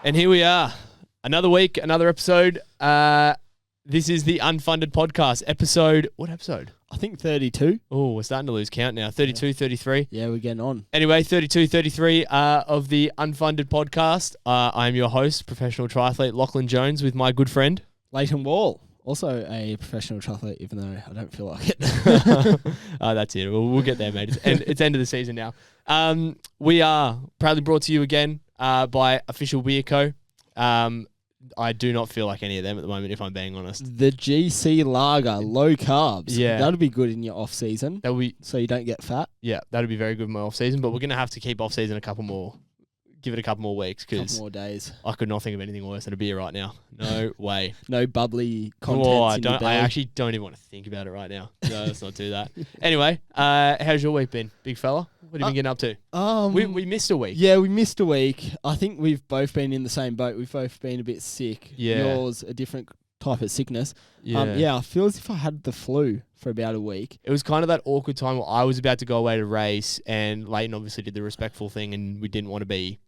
And here we are. Another week, another episode. This is the Unfunded Podcast. What episode? I think 32. Oh, we're starting to lose count now. 32, 33. Yeah, we're getting on. Anyway, 32, 33 of the Unfunded Podcast. I am your host, professional triathlete Lachlan Jones, with my good friend Leighton Wall, also a professional triathlete, even though I don't feel like it. That's it. We'll get there, mate. It's end of the season now. We are proudly brought to you again by Official Beer Co. I do not feel like any of them at the moment, if I'm being honest. The GC Lager, low carbs. Yeah. That'll be good in your off season. So you don't get fat. Yeah, that'll be very good in my off season, but we're going to have to keep off season give it a couple more weeks, because couple more days. I could not think of anything worse than a beer right now. No way. No bubbly content. I actually don't even want to think about it right now. No, let's not do that. Anyway, how's your week been, big fella? What have you been getting up to? We missed a week. Yeah, we missed a week. I think we've both been in the same boat. We've both been a bit sick. Yeah. Yours, a different type of sickness. Yeah. I feel as if I had the flu for about a week. It was kind of that awkward time where I was about to go away to race, and Leighton obviously did the respectful thing, and we didn't want to be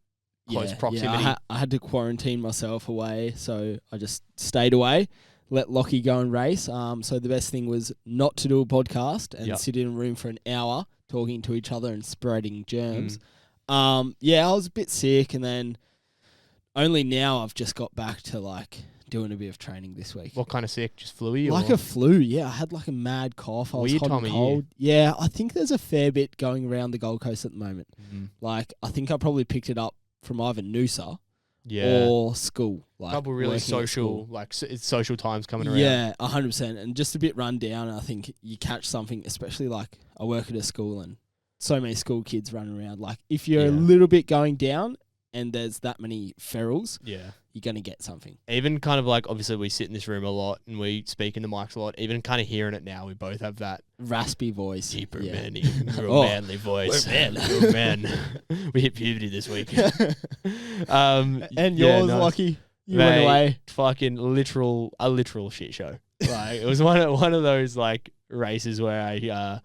close proximity. Yeah, I had to quarantine myself away, so I just stayed away, let Lachie go and race. So the best thing was not to do a podcast and sit in a room for an hour talking to each other and spreading germs. I was a bit sick, and then only now I've just got back to doing a bit of training this week. What kind of sick? Just flu-y? Like a flu, yeah. I had a mad cough. I was Weird hot time and of cold. Yeah, I think there's a fair bit going around the Gold Coast at the moment. I think I probably picked it up from either Noosa or school. Couple really social, it's social times coming around. Yeah, 100%. And just a bit run down. I think you catch something, especially I work at a school and so many school kids running around. If you're a little bit going down and there's that many ferals, you're going to get something. Even kind of obviously we sit in this room a lot and we speak in the mics a lot. Even kind of hearing it now, we both have that raspy voice. Deeper, manly voice. We're man. We hit puberty this week. And yours, Lachie? You went away. Fucking a literal shit show. It was one of those races where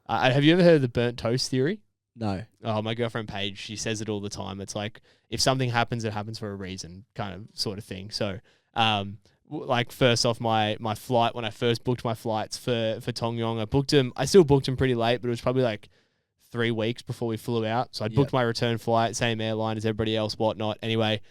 I have you ever heard of the burnt toast theory? No. Oh, my girlfriend Paige, she says it all the time. It's if something happens, it happens for a reason, kind of sort of thing. So, first off, my flight, when I first booked my flights for Tongyeong, I still booked them pretty late, but it was probably 3 weeks before we flew out. So I booked my return flight, same airline as everybody else, whatnot. Anyway,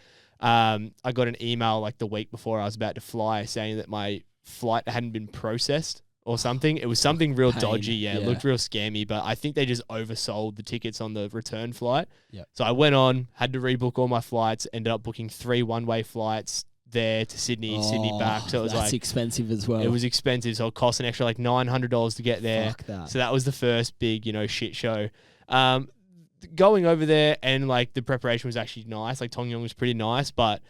I got an email the week before I was about to fly saying that my flight hadn't been processed or something. It was something real dodgy. It looked real scammy, but I think they just oversold the tickets on the return flight. Yep. So I went on, had to rebook all my flights, ended up booking 3 one-way flights there to Sydney, Sydney back. So it was that's expensive as well. It was expensive, so it cost an extra $900 to get there. Fuck that. So that was the first big, shit show. Going over there and the preparation was actually nice. Tongyeong was pretty nice, but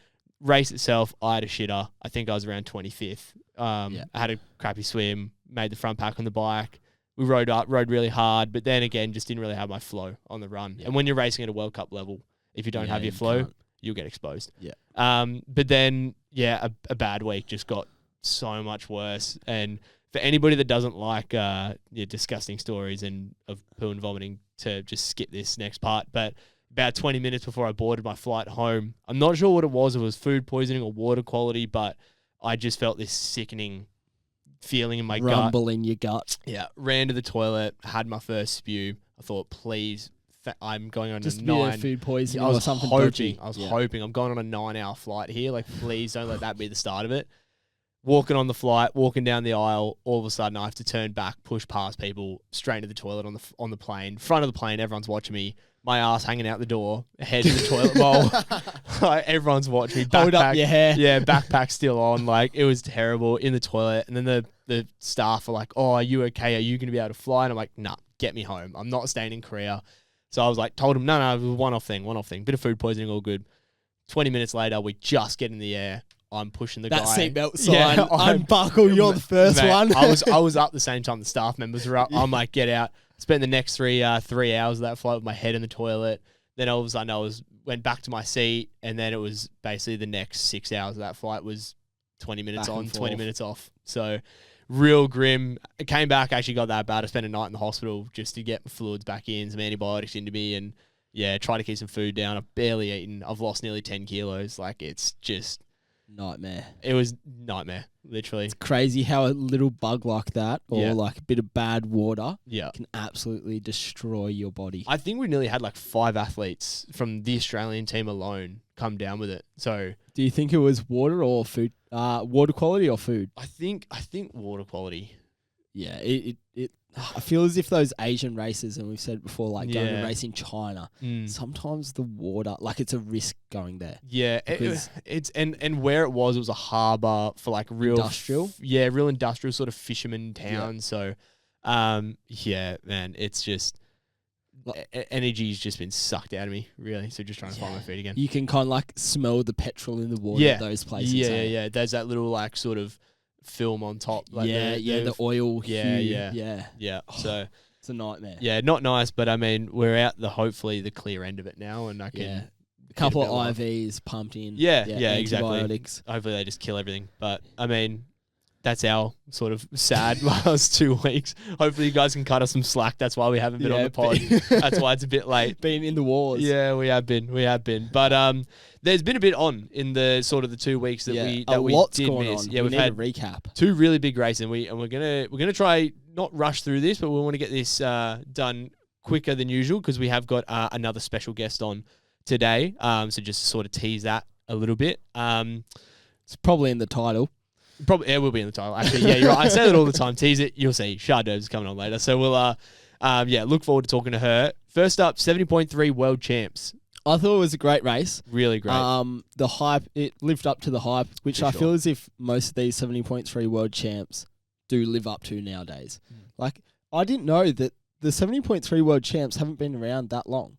race itself, I had a shitter. I think I was around 25th. I had a crappy swim, made the front pack on the bike. We rode really hard, but then again, just didn't really have my flow on the run. Yeah. And when you're racing at a World Cup level, if you don't have your flow, you'll get exposed. Yeah. But then, a bad week just got so much worse. And for anybody that doesn't like disgusting stories and of poo and vomiting, to just skip this next part. But about 20 minutes before I boarded my flight home, I'm not sure what it was. It was food poisoning or water quality, but I just felt this sickening feeling in my gut. Rumble in your gut. Yeah. Ran to the toilet, had my first spew. I thought, please, I'm going on just a 9. Food poisoning or something hoping, dodgy. I was hoping. I'm going on a 9-hour flight here. Please don't let that be the start of it. Walking on the flight, walking down the aisle, all of a sudden I have to turn back, push past people, straight to the toilet on the plane. Front of the plane, everyone's watching me. My ass hanging out the door, head in the toilet bowl. Everyone's watching me. Hold up your hair. Yeah, backpack still on. It was terrible in the toilet. And then the staff are like, "Oh, are you okay? Are you going to be able to fly?" And I'm like, "Nah, get me home. I'm not staying in Korea." So I was told him, no, it was a one-off thing. Bit of food poisoning, all good. 20 minutes later, we just get in the air. I'm pushing the guy. That seatbelt sign, unbuckle, you're the first one. I was up the same time the staff members were up. I'm like, get out. Spent the next 3 hours of that flight with my head in the toilet. Then all of a sudden I went back to my seat, and then it was basically the next 6 hours of that flight was 20 minutes on, 20 minutes off. So real grim. I came back, actually got that bad. I spent a night in the hospital just to get my fluids back in, some antibiotics into me, and Yeah, try to keep some food down. I've barely eaten. I've lost nearly 10 kilos. Like, it's just... Nightmare. It was nightmare, literally. It's crazy how a little bug like that or Yeah. like a bit of bad water Yeah. can absolutely destroy your body. I think we nearly had like 5 athletes from the Australian team alone come down with it. So Do you think it was water or food? Water quality or food? I think water quality. Yeah, it I feel as if those Asian races, and we've said before, like going Yeah. to race in China, sometimes the water, like it's a risk going there. Yeah, it's and where it was a harbour for like real Industrial? real industrial sort of fisherman town. Yeah. So, yeah, man, it's just energy's just been sucked out of me, really. So just trying to find my feet again. You can kind of like smell the petrol in the water at those places. Yeah. There's that little like sort of film on top. Like the oil hue. Yeah. So it's a nightmare. yeah, not nice, but I mean, we're out hopefully the clear end of it now, and I can a couple of IVs pumped in. Yeah, exactly. Antibiotics. Hopefully they just kill everything. But I mean, that's our sort of sad last 2 weeks. Hopefully you guys can cut us some slack. That's why we haven't been on the pod. That's why it's a bit late. Been in the wars. Yeah, we have been. But there's been a bit on in the sort of the 2 weeks that we did miss. Yeah, we've had a recap. 2 really big races, and we're gonna try not rush through this, but we want to get this done quicker than usual because we have got another special guest on today. So just to sort of tease that a little bit. It's probably in the title. Probably it will be in the title. Actually, yeah, you're right. I say that all the time. Tease it. You'll see. Charlotte Derbyshire is coming on later. So we'll look forward to talking to her. First up, 70.3 world champs. I thought it was a great race. Really great. The hype, it lived up to the hype, which I feel as if most of these 70.3 world champs do live up to nowadays. Like, I didn't know that the 70.3 world champs haven't been around that long.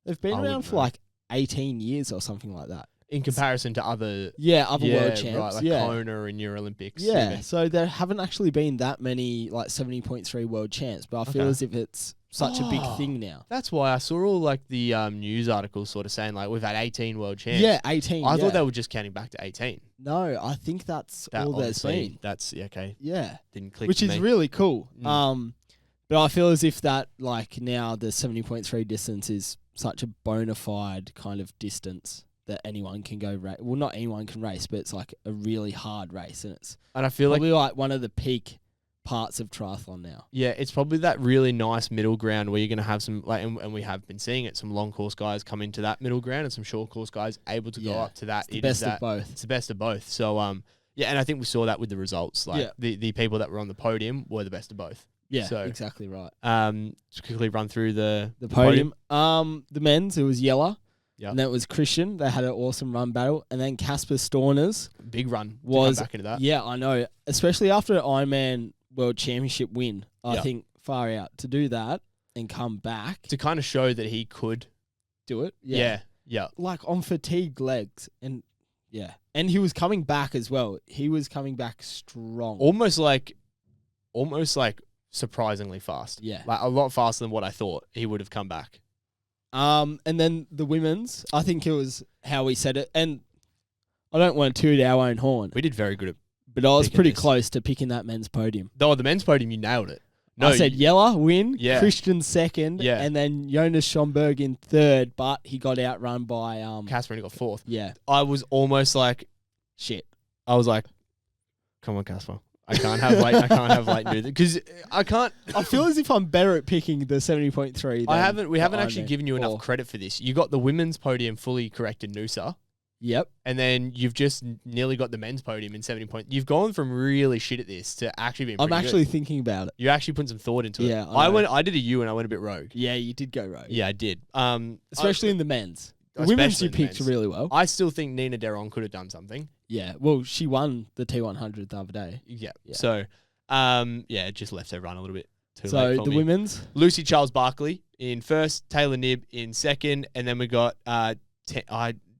They've been around for like 18 years or something like that. In comparison to other world champs, right, like Kona and Euro Olympics. Yeah, so there haven't actually been that many like 70.3 world champs, but I feel as if it's such a big thing now. That's why I saw all like the news articles sort of saying like we've had 18 world champs. Yeah, 18. I thought they were just counting back to 18. No, I think that's all there's been. That's okay. Yeah, didn't click. Which to is me. really cool. But I feel as if that like now the 70.3 distance is such a bona fide kind of distance that anyone can go race. Well, not anyone can race, but it's like a really hard race, and it's I feel probably like one of the peak parts of triathlon now. Yeah, it's probably that really nice middle ground where you're going to have some, like, and we have been seeing it, some long course guys come into that middle ground and some short course guys able to go up to that. It's the best of both. It's the best of both. So, yeah, and I think we saw that with the results. Like, the people that were on the podium were the best of both. Yeah, so, exactly right. Just quickly run through the podium. The men's, it was Yella. Yeah. And that was Christian. They had an awesome run battle. And then Casper Storners. Big run. Was back into that. Yeah, I know. Especially after an Ironman World Championship win. I think far out to do that and come back. To kind of show that he could do it. Yeah. Like on fatigued legs. And And he was coming back as well. He was coming back strong. Almost like surprisingly fast. Yeah. Like a lot faster than what I thought he would have come back. And then the women's, I think it was how we said it. And I don't want to toot our own horn. We did very good at but I was pretty close to picking that men's podium. Oh, the men's podium, you nailed it. No, I said Yella win, Yeah. Christian second, and then Jonas Schomburg in third, but he got outrun by Casper, and he got fourth. Yeah. I was almost like, shit. I was like, come on, Casper. I can't have Leighton do that because I can't. I feel as if I'm better at picking the 70.3. We haven't actually given you enough credit for this. You got the women's podium fully correct in Noosa. Yep. And then you've just nearly got the men's podium in 70 points. You've gone from really shit at this to actually being pretty I'm actually good. thinking about it. You actually put some thought into it. Yeah. I did a U and I went a bit rogue. Yeah, you did go rogue. Yeah, I did. Especially in the men's. The women's you picked really well. I still think Nina Deron could have done something. Yeah. Well, she won the T100 the other day. Yeah. So, it just left her run a little bit too late So for the me. women's? Lucy Charles Barkley in first, Taylor Nibb in second, and then we got, I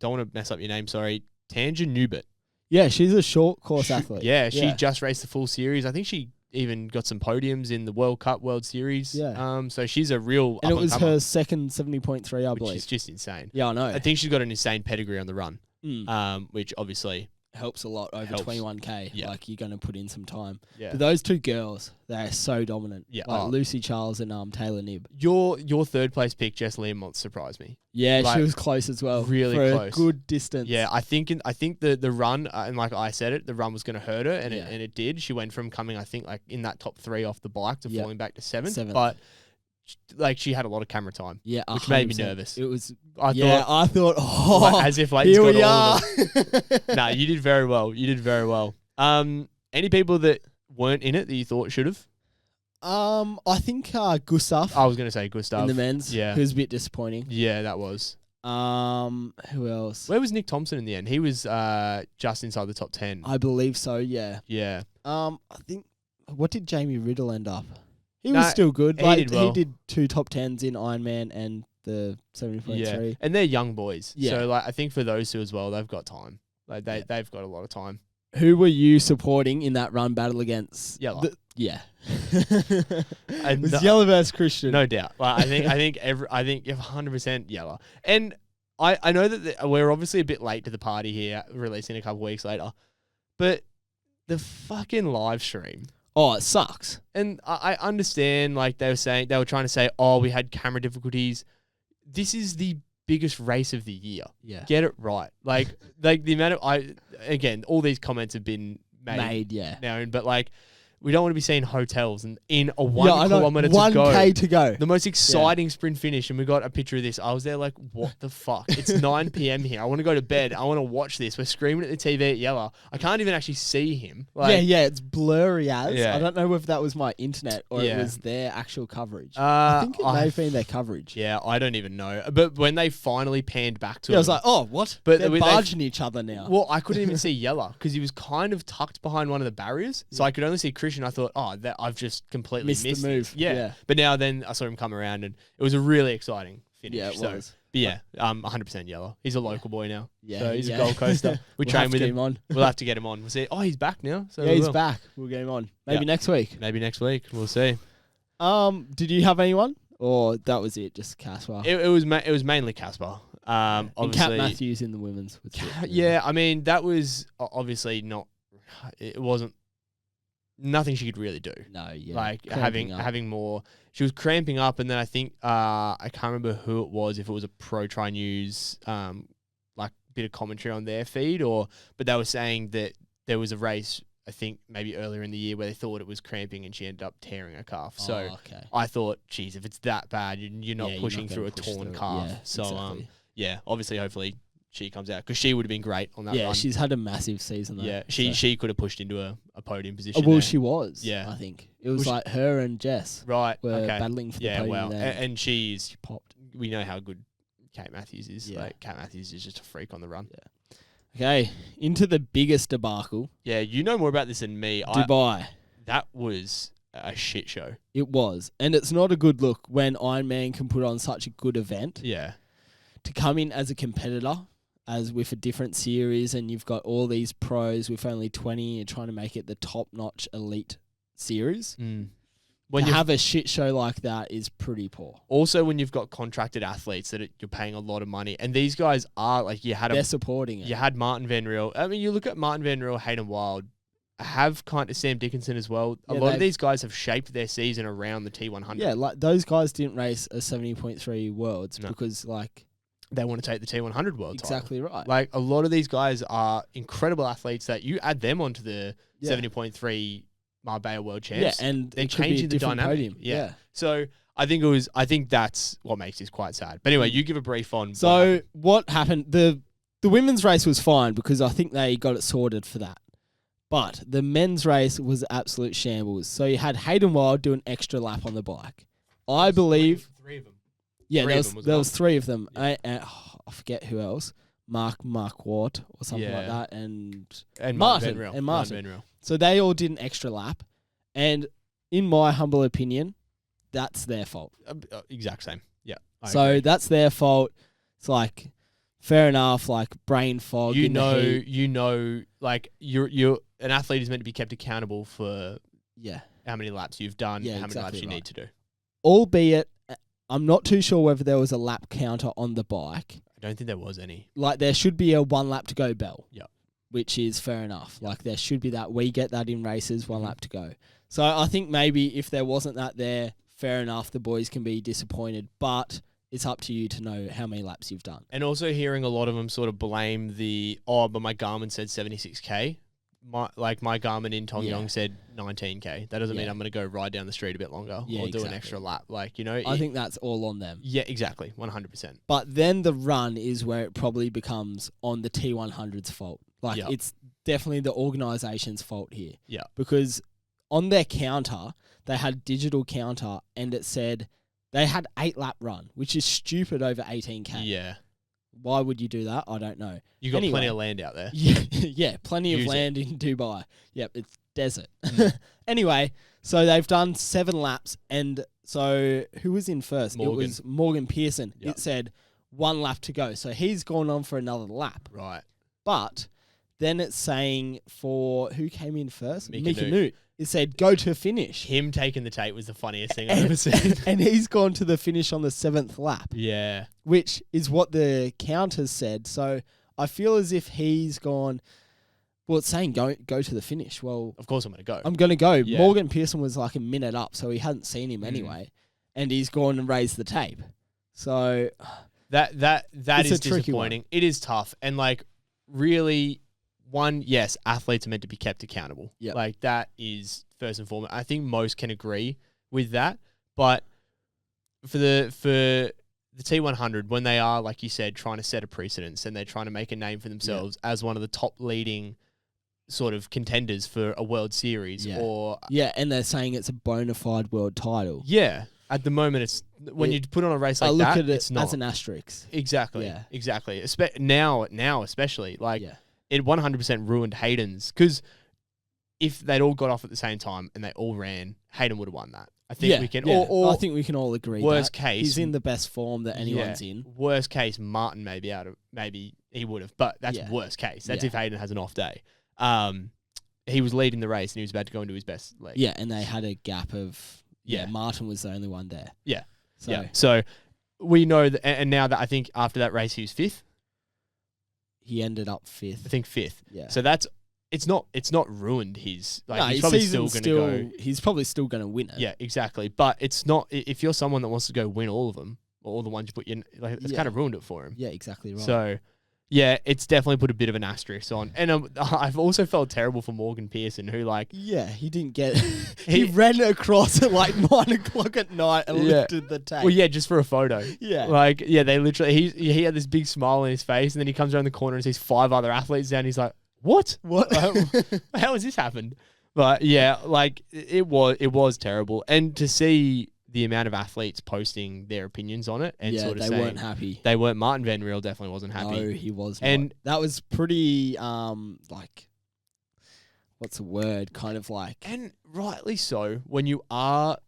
don't want to mess up your name, sorry, Tanja Newbert. Yeah, she's a short course athlete. Yeah, she just raced the full series. I think she even got some podiums in the World Cup, World Series. Yeah. So she's a real and it was her second 70.3, I believe. Which is just insane. Yeah, I know. I think she's got an insane pedigree on the run, Mm. which obviously helps a lot over Helps. 21K. Yeah. Like, you're going to put in some time. Yeah. But those two girls, they're so dominant. Yeah. Like Lucy Charles and Taylor Knibb. Your third place pick, Jess Learmont, surprised me. Yeah, Like, she was close as well. really for close. A good distance. Yeah, I think the run, and like I said it, the run was going to hurt her, and Yeah. it did. She went from coming, I think, like in that top 3 off the bike to falling back to 7th. Seventh. But like she had a lot of camera time. Yeah, which made me 100%. nervous. It was. I thought. Oh, as if Leighton's here got we all are. of it. Nah, you did very well. You did very well. Any people that weren't in it that you thought should have? I think Gustav I was going to say Gustav. in the men's. Yeah. Who's a bit disappointing. Yeah, that was. Who else? Where was Nick Thompson in the end? He was just inside the top 10. I believe so. Yeah. Yeah. I think. What did Jamie Riddle end up? He No, was still good. he Like, did well. He did 2 top 10s in Ironman and the 70.3. Yeah. And they're young boys. Yeah. So like I think for those two as well, they've got time. Like they've got a lot of time. Who were you supporting in that run battle against? Yellow. Yeah. And it was Yellow versus Christian. No doubt. Like, I think 100% Yellow. And I know that we're obviously a bit late to the party here, releasing a couple weeks later, but the fucking live stream. Oh, it sucks. And I understand, like they were trying to say, oh, we had camera difficulties. This is the biggest race of the year. Yeah. Get it right. Like the amount of again, all these comments have been made yeah. now, but like we don't want to be seeing hotels and in a 1 I know. kilometer to 1K to go. the most exciting sprint finish, and we got a picture of this. I was there like, what the fuck? It's 9 p.m. here. I want to go to bed. I want to watch this. We're screaming at the TV at Yella. I can't even actually see him. Like, yeah, it's blurry as. Yeah. I don't know whether that was my internet or Yeah. it was their actual coverage. I think it may have been their coverage. Yeah, I don't even know. But when they finally panned back to I him, was like, oh, what? But They're they- barging each other now. well, I couldn't even see Yella because he was kind of tucked behind one of the barriers. So I could only see Christian. I thought, oh, I've just completely Missed missed the this. move. Yeah. Yeah. But now then I saw him come around, and it was a really exciting finish. Yeah, it So, was. But yeah, 100% Yella. He's a local boy now. Yeah, So he's yeah. a Gold Coaster. We We'll train have to with get him. on. We'll have to get him on. We'll see. Oh, he's back now. So Yeah, we he's will. back. We'll get him on. Maybe Yeah. next week. Maybe next week. We'll see. Did you have anyone? Or that was it, just Casper? It was mainly Casper. And Obviously, Kat Matthews in the women's. Was it, yeah, I mean that was obviously not. It wasn't nothing she could really do. No, yeah. Like Cramping up. having more. She was cramping up, and then I think I can't remember who it was. If it was a Pro Tri News like bit of commentary on their feed, but they were saying that there was a race. I think maybe earlier in the year where they thought it was cramping, and she ended up tearing her calf. So okay. I thought, geez, if it's that bad, you're not Yeah, pushing not through a gonna push torn through it. calf. Yeah, So exactly. yeah, obviously, hopefully she comes out because she would have been great on that Yeah, run. she's had a massive season though. Yeah, so. she could have pushed into a podium Oh, position. well, there. she was. Yeah. I think it was Was she- like her and Jess right. were Okay. battling for the Yeah, podium. well, there. and she's She popped. we know how good Kate Matthews is. Yeah. Like Kate Matthews is just a freak on the run. Okay, into the biggest debacle, Yeah, you know more about this than me. Dubai. That was a shit show. It was, and it's not a good look when Ironman can put on such a good event Yeah. to come in as a competitor, as with a different series, and you've got all these pros with only 20, and trying to make it the top-notch elite series. When To you have a shit show like that is pretty poor. also when you've got contracted athletes that you're paying a lot of money, and these guys are like They're supporting it. you had Martin Van Riel. I mean, you look at Martin Van Riel, Hayden Wild, have kind of Sam Dickinson as well. A Yeah, lot of they've- these guys have shaped their season around the T100. Yeah, like those guys didn't race a 70.3 worlds No. because like They want to take the T100 world title. exactly right. Like a lot of these guys are incredible athletes that you add them onto the Yeah. 70.3 Marbella World yeah, Champs. and they're it could be a changing the different dynamic. podium. Yeah. So I think that's what makes this quite sad. But anyway, you give a brief on. So what happened? The women's race was fine because I think they got it sorted for that. But the men's race was absolute shambles. So you had Hayden Wild do an extra lap on the bike. I believe. three of them. Yeah, Three there of was, them was there gone. was 3 of them. Yeah. I forget who else. Mark Watt or something like Yeah. that, and And Martin, Van Riel. and Martin. Van Riel. so they all did an extra lap. And in my humble opinion, that's their fault. Exact same. Yeah. I So agree. that's their fault. It's like fair enough, like brain fog. you in the heat. know, like you're an athlete is meant to be kept accountable for Yeah. how many laps you've done, Yeah, how many laps exactly you right. need to do. Albeit, I'm not too sure whether there was a lap counter on the bike. I don't think there was any. Like there should be a 1 lap to go bell. Yep. which is fair enough. Like, there should be that. We get that in races, 1 lap to go. So I think maybe if there wasn't that there, fair enough, the boys can be disappointed, but it's up to you to know how many laps you've done. And also hearing a lot of them sort of blame but my Garmin said 76K. My Garmin in Tongyeong said 19K. That doesn't mean I'm going to go ride down the street a bit longer or do an extra lap. Like, you know, I think that's all on them. Yeah, exactly. 100%. But then the run is where it probably becomes on the T100's fault. Like, it's definitely the organisation's fault here. Yeah. Because on their counter, they had digital counter and it said they had 8 lap run, which is stupid over 18K. Yeah. Why would you do that? I don't know. You got plenty of land out there. Yeah, plenty of land in Dubai. Yep, it's desert. Anyway, so they've done 7 laps, and so who was in first? Morgan. It was Morgan Pearson. Yep. It said 1 lap to go. So he's gone on for another lap. Right. But then it's saying for who came in first? Micho. Newt. It said go to finish. Him taking the tape was the funniest thing I've ever seen. And he's gone to the finish on the 7th lap. Yeah. Which is what the counters said. So I feel as if he's gone, well, it's saying go to the finish. Well, of course I'm going to go. I'm going to go. Yeah. Morgan Pearson was like a minute up, so he hadn't seen him anyway. And he's gone and raised the tape. So that is disappointing. One. It is tough. And like, really, yes, athletes are meant to be kept accountable. Yep. Like, that is first and foremost. I think most can agree with that. But for the T100, when they are, like you said, trying to set a precedence and they're trying to make a name for themselves as one of the top leading sort of contenders for a World Series or... Yeah, and they're saying it's a bona fide world title. Yeah. At the moment, it's when you put on a race like that, look at it's not. As an asterisk. Exactly. Yeah. Exactly. Now especially. Like, yeah. It 100% ruined Hayden's, because if they'd all got off at the same time and they all ran, Hayden would have won that. I think we can. Or I think we can all agree. Worst case, he's in the best form that anyone's in. Worst case, Martin maybe he would have, but that's worst case. That's if Hayden has an off day. He was leading the race and he was about to go into his best leg. Yeah, and they had a gap of Martin was the only one there. Yeah, So we know that, and now that I think after that race he was 5th. He ended up 5th. I think 5th. Yeah. So it's not ruined his. Like, no, he's his probably season's still going to go. He's probably still going to win it. Yeah, exactly. But it's not. If you're someone that wants to go win all of them, or all the ones you put in, like, it's kind of ruined it for him. Yeah, exactly right. So, yeah, it's definitely put a bit of an asterisk on. And I've also felt terrible for Morgan Pearson, who, like... Yeah, he didn't get... he ran across at like 9 o'clock at night and lifted the tape. Well, yeah, just for a photo. Yeah. Like, yeah, they literally... He had this big smile on his face, and then he comes around the corner and sees 5 other athletes down, and he's like, what? How has this happened? But, yeah, like, it was terrible. And to see... the amount of athletes posting their opinions on it and sort of saying... they weren't happy. They weren't. Martin Van Riel definitely wasn't happy. No, he was not. And that was pretty, like... What's the word? Kind of like... And rightly so, when you are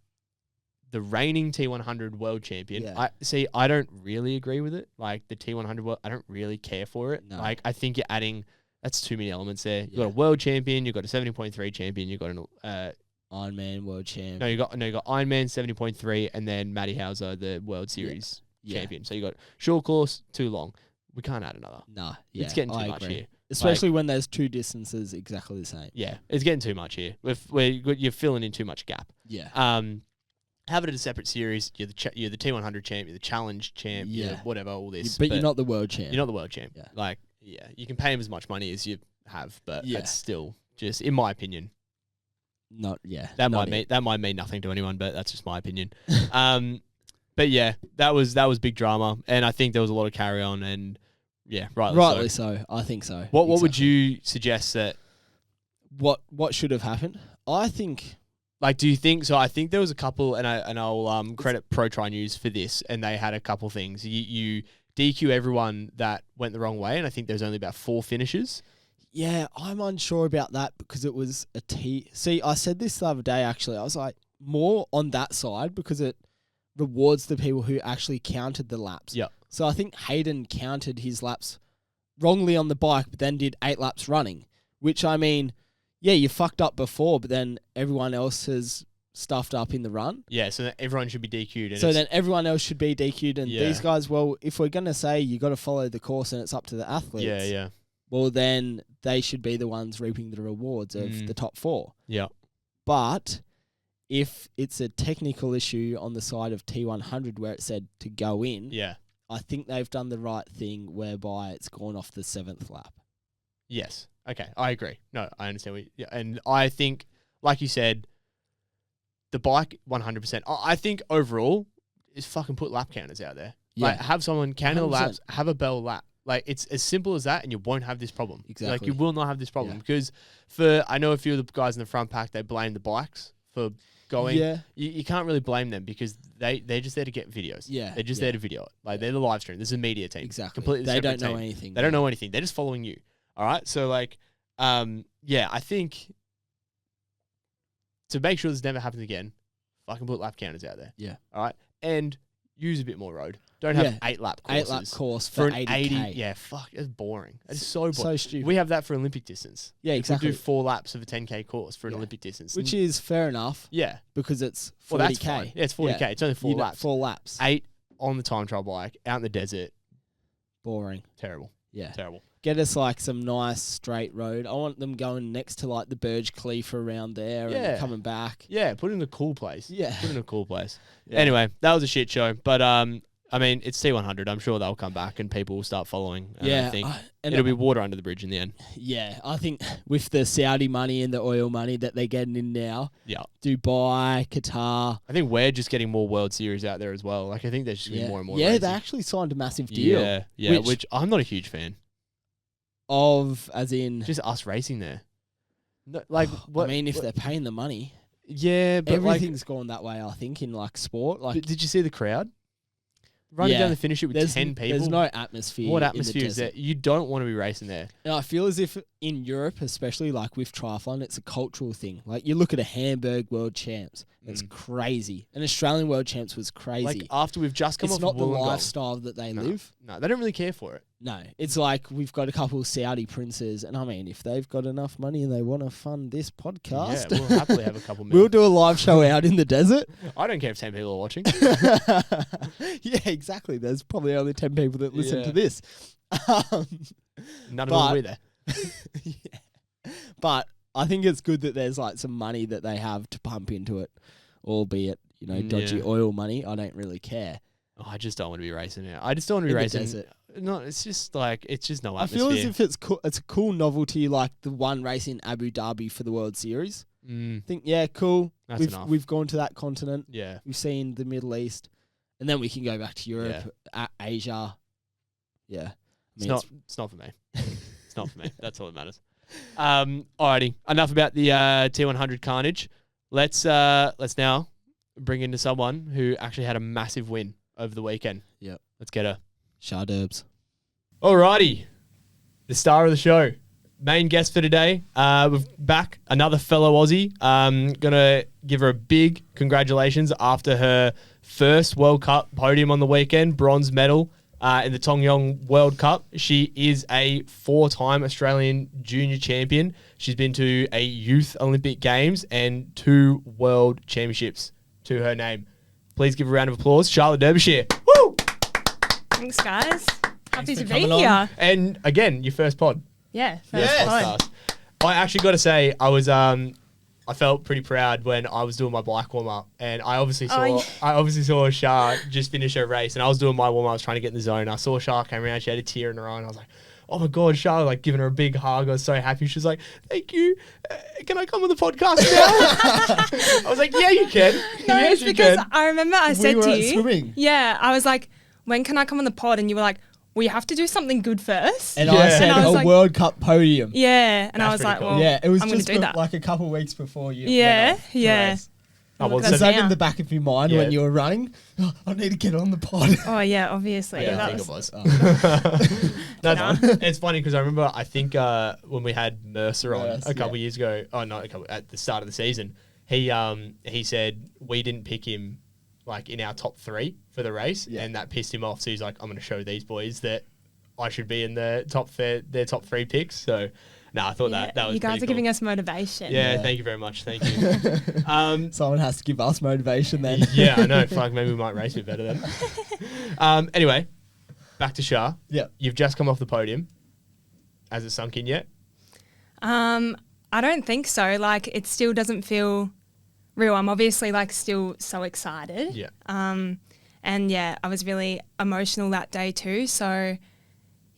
the reigning T100 world champion. Yeah. I don't really agree with it. Like, the T100 world, I don't really care for it. No. Like, I think you're adding... That's too many elements there. You've got Yeah. a world champion, you've got a 70.3 champion, you've got an... Ironman world champ. No, you got Ironman 70.3 and then Matty Hauser, the World Series champion. So you got short course, too long. We can't add another. Nah, yeah, It's getting too I much agree. here. Especially when there's 2 distances exactly the same. Yeah, it's getting too much here. You're filling in too much gap. Yeah. Have it as a separate series. You're the T100 champ. You're the challenge champ. Yeah. You're whatever. All this, But you're not the world champ. You're not the world champ. Yeah. Like, yeah, you can pay him as much money as you have, but Yeah. that's still just, in my opinion. That might mean nothing to anyone, but that's just my opinion. But yeah, that was big drama, and I think there was a lot of carry on, and yeah, rightly so. I think so. What would you suggest that? What should have happened? I think. Like, do you think so? I think there was a couple, and I'll credit Pro Tri News for this, and they had a couple things. You DQ everyone that went the wrong way, and I think there was only about 4 finishes. Yeah, I'm unsure about that because it was a T. See, I said this the other day, actually. I was like, more on that side because it rewards the people who actually counted the laps. Yeah. So I think Hayden counted his laps wrongly on the bike, but then did 8 laps running, which, I mean, yeah, you fucked up before, but then everyone else has stuffed up in the run. Yeah, so everyone should be DQ'd. And so then everyone else should be DQ'd, and these guys, well, if we're going to say you got to follow the course and it's up to the athletes. Yeah. Well, then they should be the ones reaping the rewards of the top 4. Yeah. But if it's a technical issue on the side of T100 where it said to go in, I think they've done the right thing whereby it's gone off the 7th lap. Yes. Okay, I agree. No, I understand. And I think, like you said, the bike 100%. I think overall is fucking put lap counters out there. Yeah. Like have someone count the 100%. laps, have a bell lap. Like it's as simple as that, and you won't have this problem. Exactly. Like you will not have this problem Yeah. because I know a few of the guys in the front pack, they blame the bikes for going. Yeah. You can't really blame them because they're just there to get videos. Yeah. They're just there to video it. Like they're the live stream. This is a media team. Exactly. Completely They separate don't know team. anything. They don't know anything. They're just following you. All right. So like, I think to make sure this never happens again, fucking put lap counters out there. Yeah. All right. And use a bit more road. Don't have 8 lap courses. 8 lap course for an 80K. Yeah, fuck. It's boring. It's so boring. So stupid. We have that for Olympic distance. Yeah, exactly. We do 4 laps of a 10K course for an Olympic distance. Which is fair enough. Yeah. Because it's 40K. Well, that's fine. Yeah, it's 40K. It's only 4 laps. 4 laps. 8 on the time trial bike, out in the desert. Boring. Terrible. Yeah. Terrible. Get us like some nice straight road. I want them going next to like the Burj Khalifa around there and coming back. Yeah, put it in a cool place. Yeah. Put it in a cool place. Yeah. Anyway, that was a shit show. But I mean, it's T100. I'm sure they'll come back and people will start following. And I think it'll be water under the bridge in the end. Yeah, I think with the Saudi money and the oil money that they're getting in now, Dubai, Qatar. I think we're just getting more World Series out there as well. Like I think there's just going to be more and more. Yeah, racing. they actually signed a massive deal. Yeah, which I'm not a huge fan of, as in just us racing there. No, like, what, I mean, if they're paying the money, yeah, but everything's gone that way. I think in like sport, like, did you see the crowd? Running down the finish it with 10 people. There's no atmosphere. What atmosphere is there? You don't want to be racing there. And I feel as if in Europe, especially like with triathlon, it's a cultural thing. Like you look at a Hamburg World Champs, it's crazy. An Australian World Champs was crazy. Like after we've just come off it's not the Wollongong. lifestyle that they live. No, they don't really care for it. No, it's like we've got a couple of Saudi princes, and I mean, if they've got enough money and they want to fund this podcast, we'll happily have a couple mil. We'll do a live show out in the desert. I don't care if 10 people are watching. Yeah, exactly. There's probably only 10 people that listen to this. None of them will be there. But I think it's good that there's like some money that they have to pump into it, albeit, dodgy oil money. I don't really care. Oh, I just don't want to be racing now. I just don't want to be racing. Desert. No, it's just like, it's just no atmosphere. I feel as if it's cool. It's a cool novelty, like the one race in Abu Dhabi for the World Series. I think, cool. That's enough. We've gone to that continent. Yeah. We've seen the Middle East. And then we can go back to Europe, Asia. Yeah. It's not for me. It's not for me. That's all that matters. Alrighty. Enough about the T100 carnage. Let's now bring into someone who actually had a massive win over the weekend. Yep. Let's get her. Charlotte Derbs. Alrighty. The star of the show. Main guest for today. We're back. Another fellow Aussie. Gonna give her a big congratulations after her first World Cup podium on the weekend. Bronze medal in the Tongyeong World Cup. She is a 4-time Australian junior champion. She's been to a Youth Olympic Games and 2 World Championships to her name. Please give a round of applause. Charlotte Derbyshire. Woo! Thanks, guys. Happy to be coming here. on. And again, your first pod. Yeah, first pod. Podcast. I actually got to say, I felt pretty proud when I was doing my bike warm up, and I obviously saw Shah just finish her race, and I was doing my warm up. I was trying to get in the zone. I saw Shah came around. She had a tear in her eye, and I was like, "Oh my god, Shah!" Like giving her a big hug. I was so happy. She was like, "Thank you. Can I come on the podcast now?" I was like, "Yeah, you can." No, yes, it's you because can. I remember I said to you, swimming. Yeah, I was like, "When can I come on the pod?" And you were like, "We have to do something good first." And I said I was a like, World Cup podium. Yeah, and I That's was like, pretty cool. "Well, It was I'm going to just do that." like a couple of weeks before you. Yeah, went off to yeah. race. Oh, well, Look at so us Is that in now. the back of your mind when you were running? Oh, I need to get on the pod. Oh yeah, obviously. I That think was- it was. Nah. It's funny because I remember I think when we had Mercer on a couple years ago, at the start of the season, he said we didn't pick him like in our top 3 for the race, and that pissed him off. So he's like, I'm going to show these boys that I should be in their top 3 picks. So I thought that was you guys are cool. giving us motivation. Yeah, thank you very much. Thank you. Someone has to give us motivation then. Yeah, I know. Fuck, maybe we might race a bit better then. Anyway, back to Shah. Yeah. You've just come off the podium. Has it sunk in yet? I don't think so. Like, it still doesn't feel real. I'm obviously like still so excited. Yeah. And yeah, I was really emotional that day too. So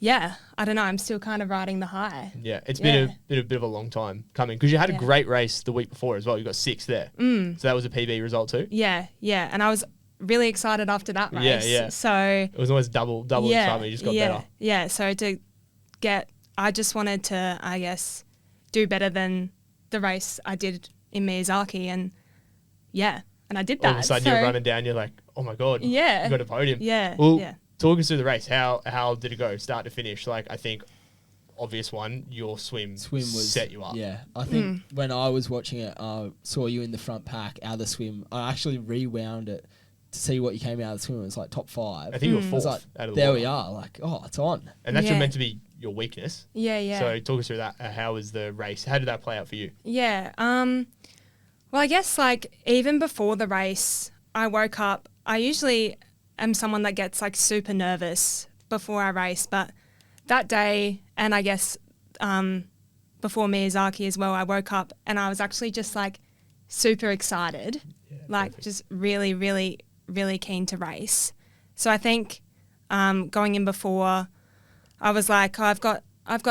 yeah, I don't know. I'm still kind of riding the high. Yeah, it's been a bit of a long time coming because you had a great race the week before as well. You got 6th there. So that was a PB result too. Yeah. And I was really excited after that race. Yeah. So it was almost double excitement. You just got better. Yeah. So I just wanted to, I guess, do better than the race I did in Miyazaki, and I did that. All of a sudden you're running down. You're like, oh my god. Yeah. You got a podium. Yeah. Well, yeah. talk us through the race. How did it go, start to finish? Like, I think obvious one, your swim was set you up. Yeah, I think when I was watching it, I saw you in the front pack out of the swim. I actually rewound it to see what you came out of the swim. It was like top 5. I think you were 4th I was like, out of the there water. we are. Like, oh, it's on. And that's meant to be your weakness. Yeah. So talk us through that. How was the race? How did that play out for you? Yeah. Well, I guess like even before the race, I woke up. I usually am someone that gets like super nervous before I race, but that day, and I guess before Miyazaki as well, I woke up and I was actually just like super excited, just really, really, really keen to race. So I think going in before, I was like, I've got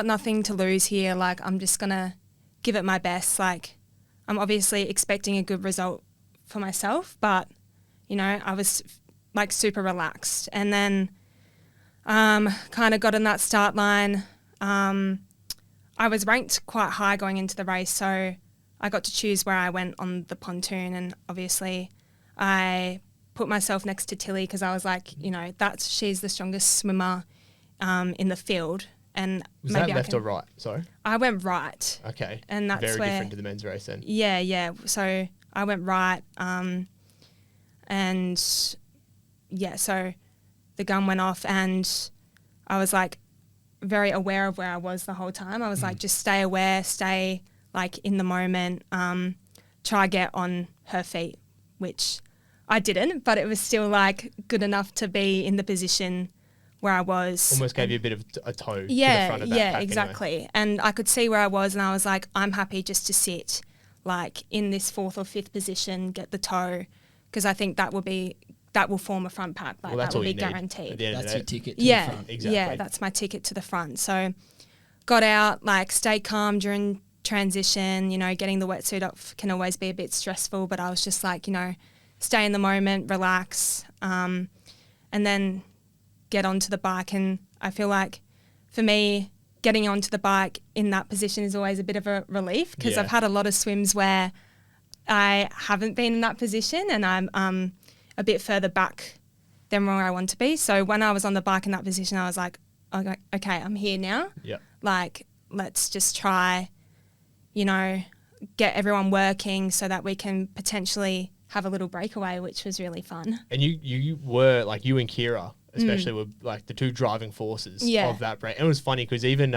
nothing to lose here. Like, I'm just gonna give it my best. Like, I'm obviously expecting a good result for myself, but I was like super relaxed. And then kind of got in that start line. I was ranked quite high going into the race, so I got to choose where I went on the pontoon, and obviously I put myself next to Tilly because I was like, she's the strongest swimmer in the field. And was maybe that left or right? Sorry, I went right. Okay, and that's very where, different to the men's race then. Yeah. So I went right, and so the gun went off, and I was like very aware of where I was the whole time. I was like, just stay aware, stay like in the moment, try get on her feet, which I didn't, but it was still like good enough to be in the position where I was. Almost gave you a bit of a toe to the front of that pack exactly. Anyway. And I could see where I was, and I was like, I'm happy just to sit like in this 4th or 5th position, get the toe, because I think that will form a front pack. Like, that will be guaranteed. That's your ticket to the front. Exactly. Yeah, that's my ticket to the front. So got out, like stayed calm during transition, getting the wetsuit up can always be a bit stressful, but I was just like, stay in the moment, relax, and then get onto the bike. And I feel like for me, getting onto the bike in that position is always a bit of a relief, because I've had a lot of swims where I haven't been in that position and I'm a bit further back than where I want to be. So when I was on the bike in that position, I was like, okay, I'm here now. Yeah. Like, let's just try, get everyone working so that we can potentially have a little breakaway, which was really fun. And you were like, you and Kira especially were like the two driving forces of that break. And it was funny because even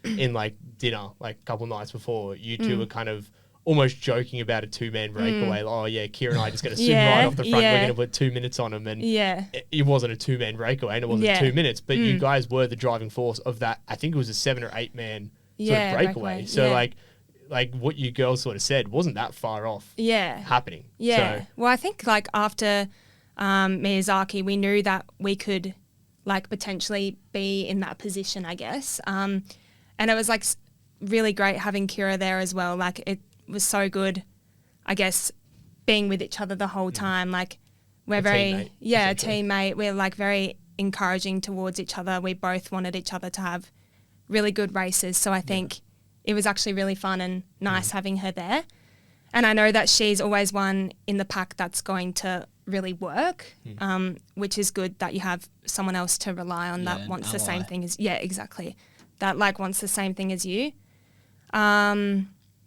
in like dinner, like a couple nights before, you two were kind of almost joking about a 2-man breakaway. Oh yeah, Kira and I just going to swim right off the front. We're going to put 2 minutes on them. And it wasn't a 2-man breakaway and it wasn't 2 minutes, but you guys were the driving force of that. I think it was a 7 or 8 man sort of breakaway. So like what you girls sort of said wasn't that far off happening. Yeah. So, well, I think like after Miyazaki, we knew that we could like potentially be in that position, I guess. And it was like really great having Kira there as well. Like it was so good, I guess, being with each other the whole time. Like we're a teammate. We're like very encouraging towards each other. We both wanted each other to have really good races. So I think it was actually really fun and nice having her there. And I know that she's always one in the pack that's going to really work, which is good that you have someone else to rely on that wants the same thing as exactly. That like wants the same thing as you.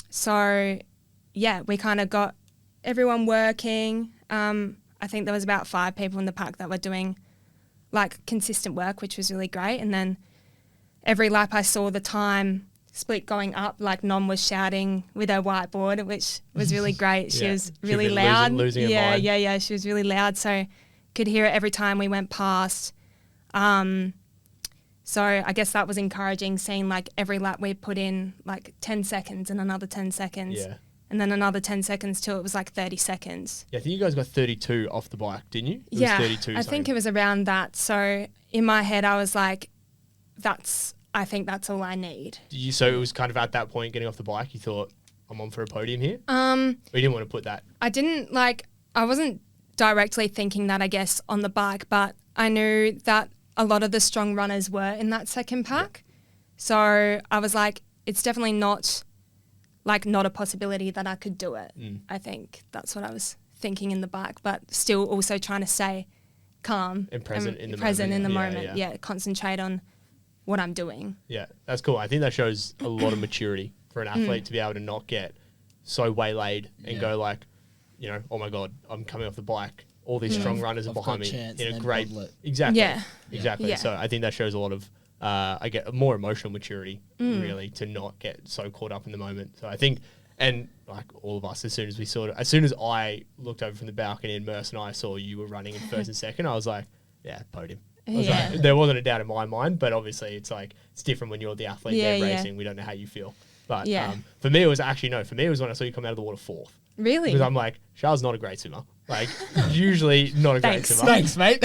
So we kind of got everyone working. I think there was about 5 people in the pack that were doing like consistent work, which was really great. And then every lap I saw the time split going up, like Nom was shouting with her whiteboard, which was really great. She was really loud. Losing her mind. She was really loud. So could hear it every time we went past. So I guess that was encouraging, seeing like every lap we put in like 10 seconds and another 10 seconds. Yeah. And then another 10 seconds till it was like 30 seconds. Yeah, I think you guys got 32 off the bike, didn't you? It Yeah, was 32 I think it was around that. So in my head, I was like, I think that's all I need. So it was kind of at that point getting off the bike, you thought, I'm on for a podium here? Or you didn't want to put that? I wasn't directly thinking that, I guess, on the bike, but I knew that a lot of the strong runners were in that second pack. Yeah. So I was like, it's definitely not a possibility that I could do it. I think that's what I was thinking in the bike, but still also trying to stay calm and present in the moment. Yeah, concentrate on what I'm doing. Yeah, that's cool. I think that shows a lot of maturity for an athlete to be able to not get so waylaid and go like, you know, oh my God, I'm coming off the bike. All these strong runners are behind me in a great... Exactly. Yeah. Exactly. Yeah. So I think that shows a lot of, I get more emotional maturity, really, to not get so caught up in the moment. So I think, and like all of us, as soon as I looked over from the balcony and Merce and I saw you were running in first and second, I was like, yeah, podium. Like, there wasn't a doubt in my mind, but obviously it's like, it's different when you're the athlete there racing. We don't know how you feel. But for me, it was when I saw you come out of the water fourth. Really? Because I'm like, Charles not a great swimmer. Like, usually not a great swimmer. Thanks, mate.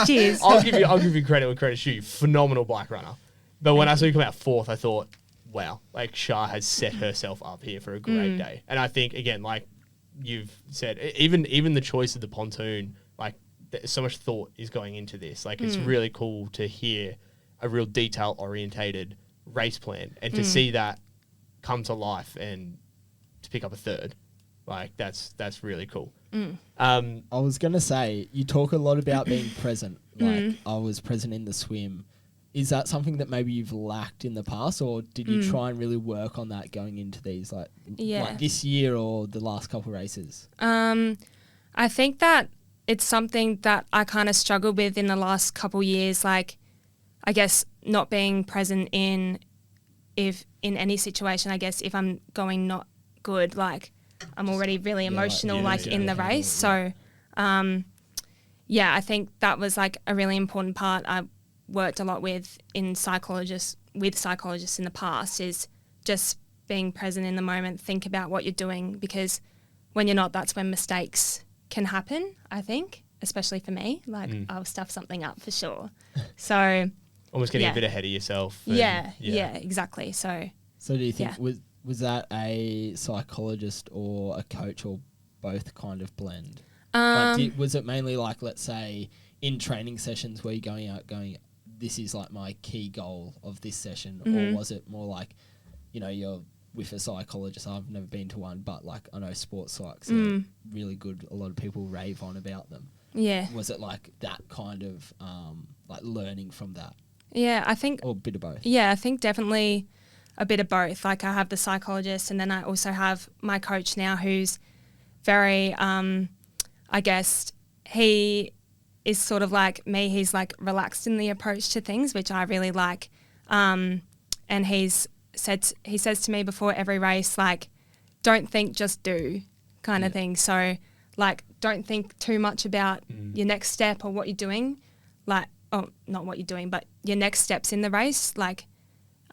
Cheers. I'll give you credit when credit's due. Phenomenal bike runner. But when I saw you come out fourth, I thought, wow, like Char has set herself up here for a great day. And I think, again, like you've said, even the choice of the pontoon, like so much thought is going into this. Like it's really cool to hear a real detail-orientated race plan and to see that come to life and to pick up a third. Like that's really cool. I was gonna say, you talk a lot about being present. Like I was present in the swim. Is that something that maybe you've lacked in the past, or did you try and really work on that going into these, like this year or the last couple of races? I think that it's something that I kind of struggled with in the last couple years. Like, I guess not being present in any situation. I guess if I'm going not good, like. I'm already really emotional, in the race. So, I think that was like a really important part I worked a lot with psychologists in the past, is just being present in the moment, think about what you're doing, because when you're not, that's when mistakes can happen, I think, especially for me. Like I'll stuff something up for sure. So almost getting a bit ahead of yourself. Yeah, exactly. So do you think was that a psychologist or a coach or both kind of blend? Was it mainly like, let's say, in training sessions where you're going, this is like my key goal of this session, or was it more like, you know, you're with a psychologist? I've never been to one, but like I know sports psychs are really good. A lot of people rave on about them. Yeah. Was it like that kind of like learning from that? Yeah, I think... Or a bit of both? Yeah, I think definitely... a bit of both. Like I have the psychologist, and then I also have my coach now, who's very, I guess he is sort of like me. He's like relaxed in the approach to things, which I really like. And he says to me before every race, like, don't think, just do kind of thing. So like, don't think too much about your next step or what you're doing. Like, not what you're doing, but your next steps in the race. Like,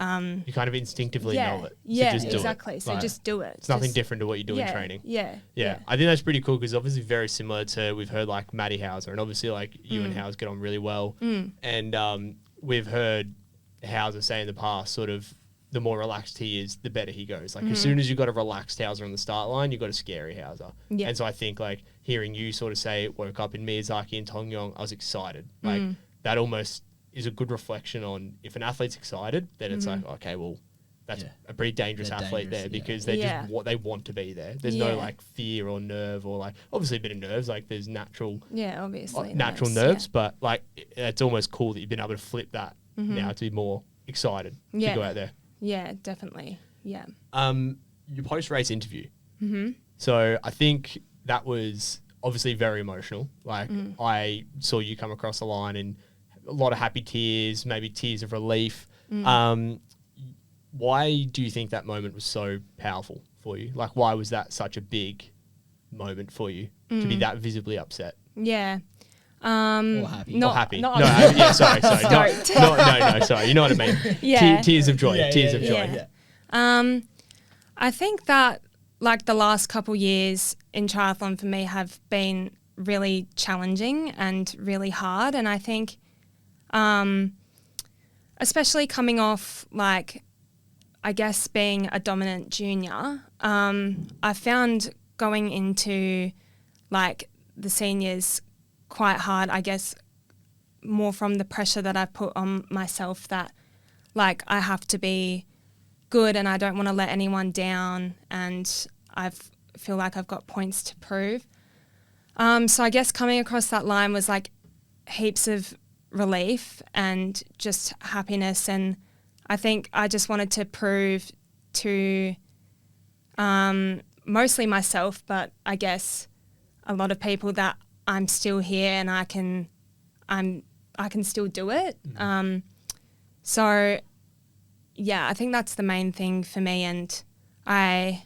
you kind of instinctively know it. So just exactly. Do it. So like, just do it. It's nothing different to what you do in training. Yeah. I think that's pretty cool, because obviously very similar to, we've heard like Maddie Hauser, and obviously like you and Hauser get on really well. And we've heard Hauser say in the past, sort of the more relaxed he is, the better he goes. Like as soon as you've got a relaxed Hauser on the start line, you've got a scary Hauser. And so I think like hearing you sort of say, woke up in Miyazaki and Tongyeong, I was excited. Like that almost is a good reflection on, if an athlete's excited, then it's like, okay, well, that's a pretty dangerous athlete there, because they're just what they want to be there. There's no like fear or nerve, or like obviously a bit of nerves, like there's natural nerves, but like it's almost cool that you've been able to flip that now to be more excited to go out there. Yeah, definitely. Yeah. Your post-race interview. So I think that was obviously very emotional. Like I saw you come across the line and a lot of happy tears, maybe tears of relief. Why do you think that moment was so powerful for you? Like, why was that such a big moment for you to be that visibly upset? Yeah. Or happy. Not Or happy. Not No, yeah, sorry. Stoked. No, sorry. You know what I mean. Yeah. Tears of joy. Yeah, Tears yeah, of joy. Yeah. I think that like the last couple years in triathlon for me have been really challenging and really hard. And I think especially coming off like, I guess being a dominant junior, I found going into like the seniors quite hard, I guess, more from the pressure that I put on myself that like I have to be good and I don't want to let anyone down and I feel like I've got points to prove. So I guess coming across that line was like heaps of relief and just happiness, and I think I just wanted to prove to mostly myself, but I guess a lot of people that I'm still here and I can still do it. So yeah, I think that's the main thing for me, and I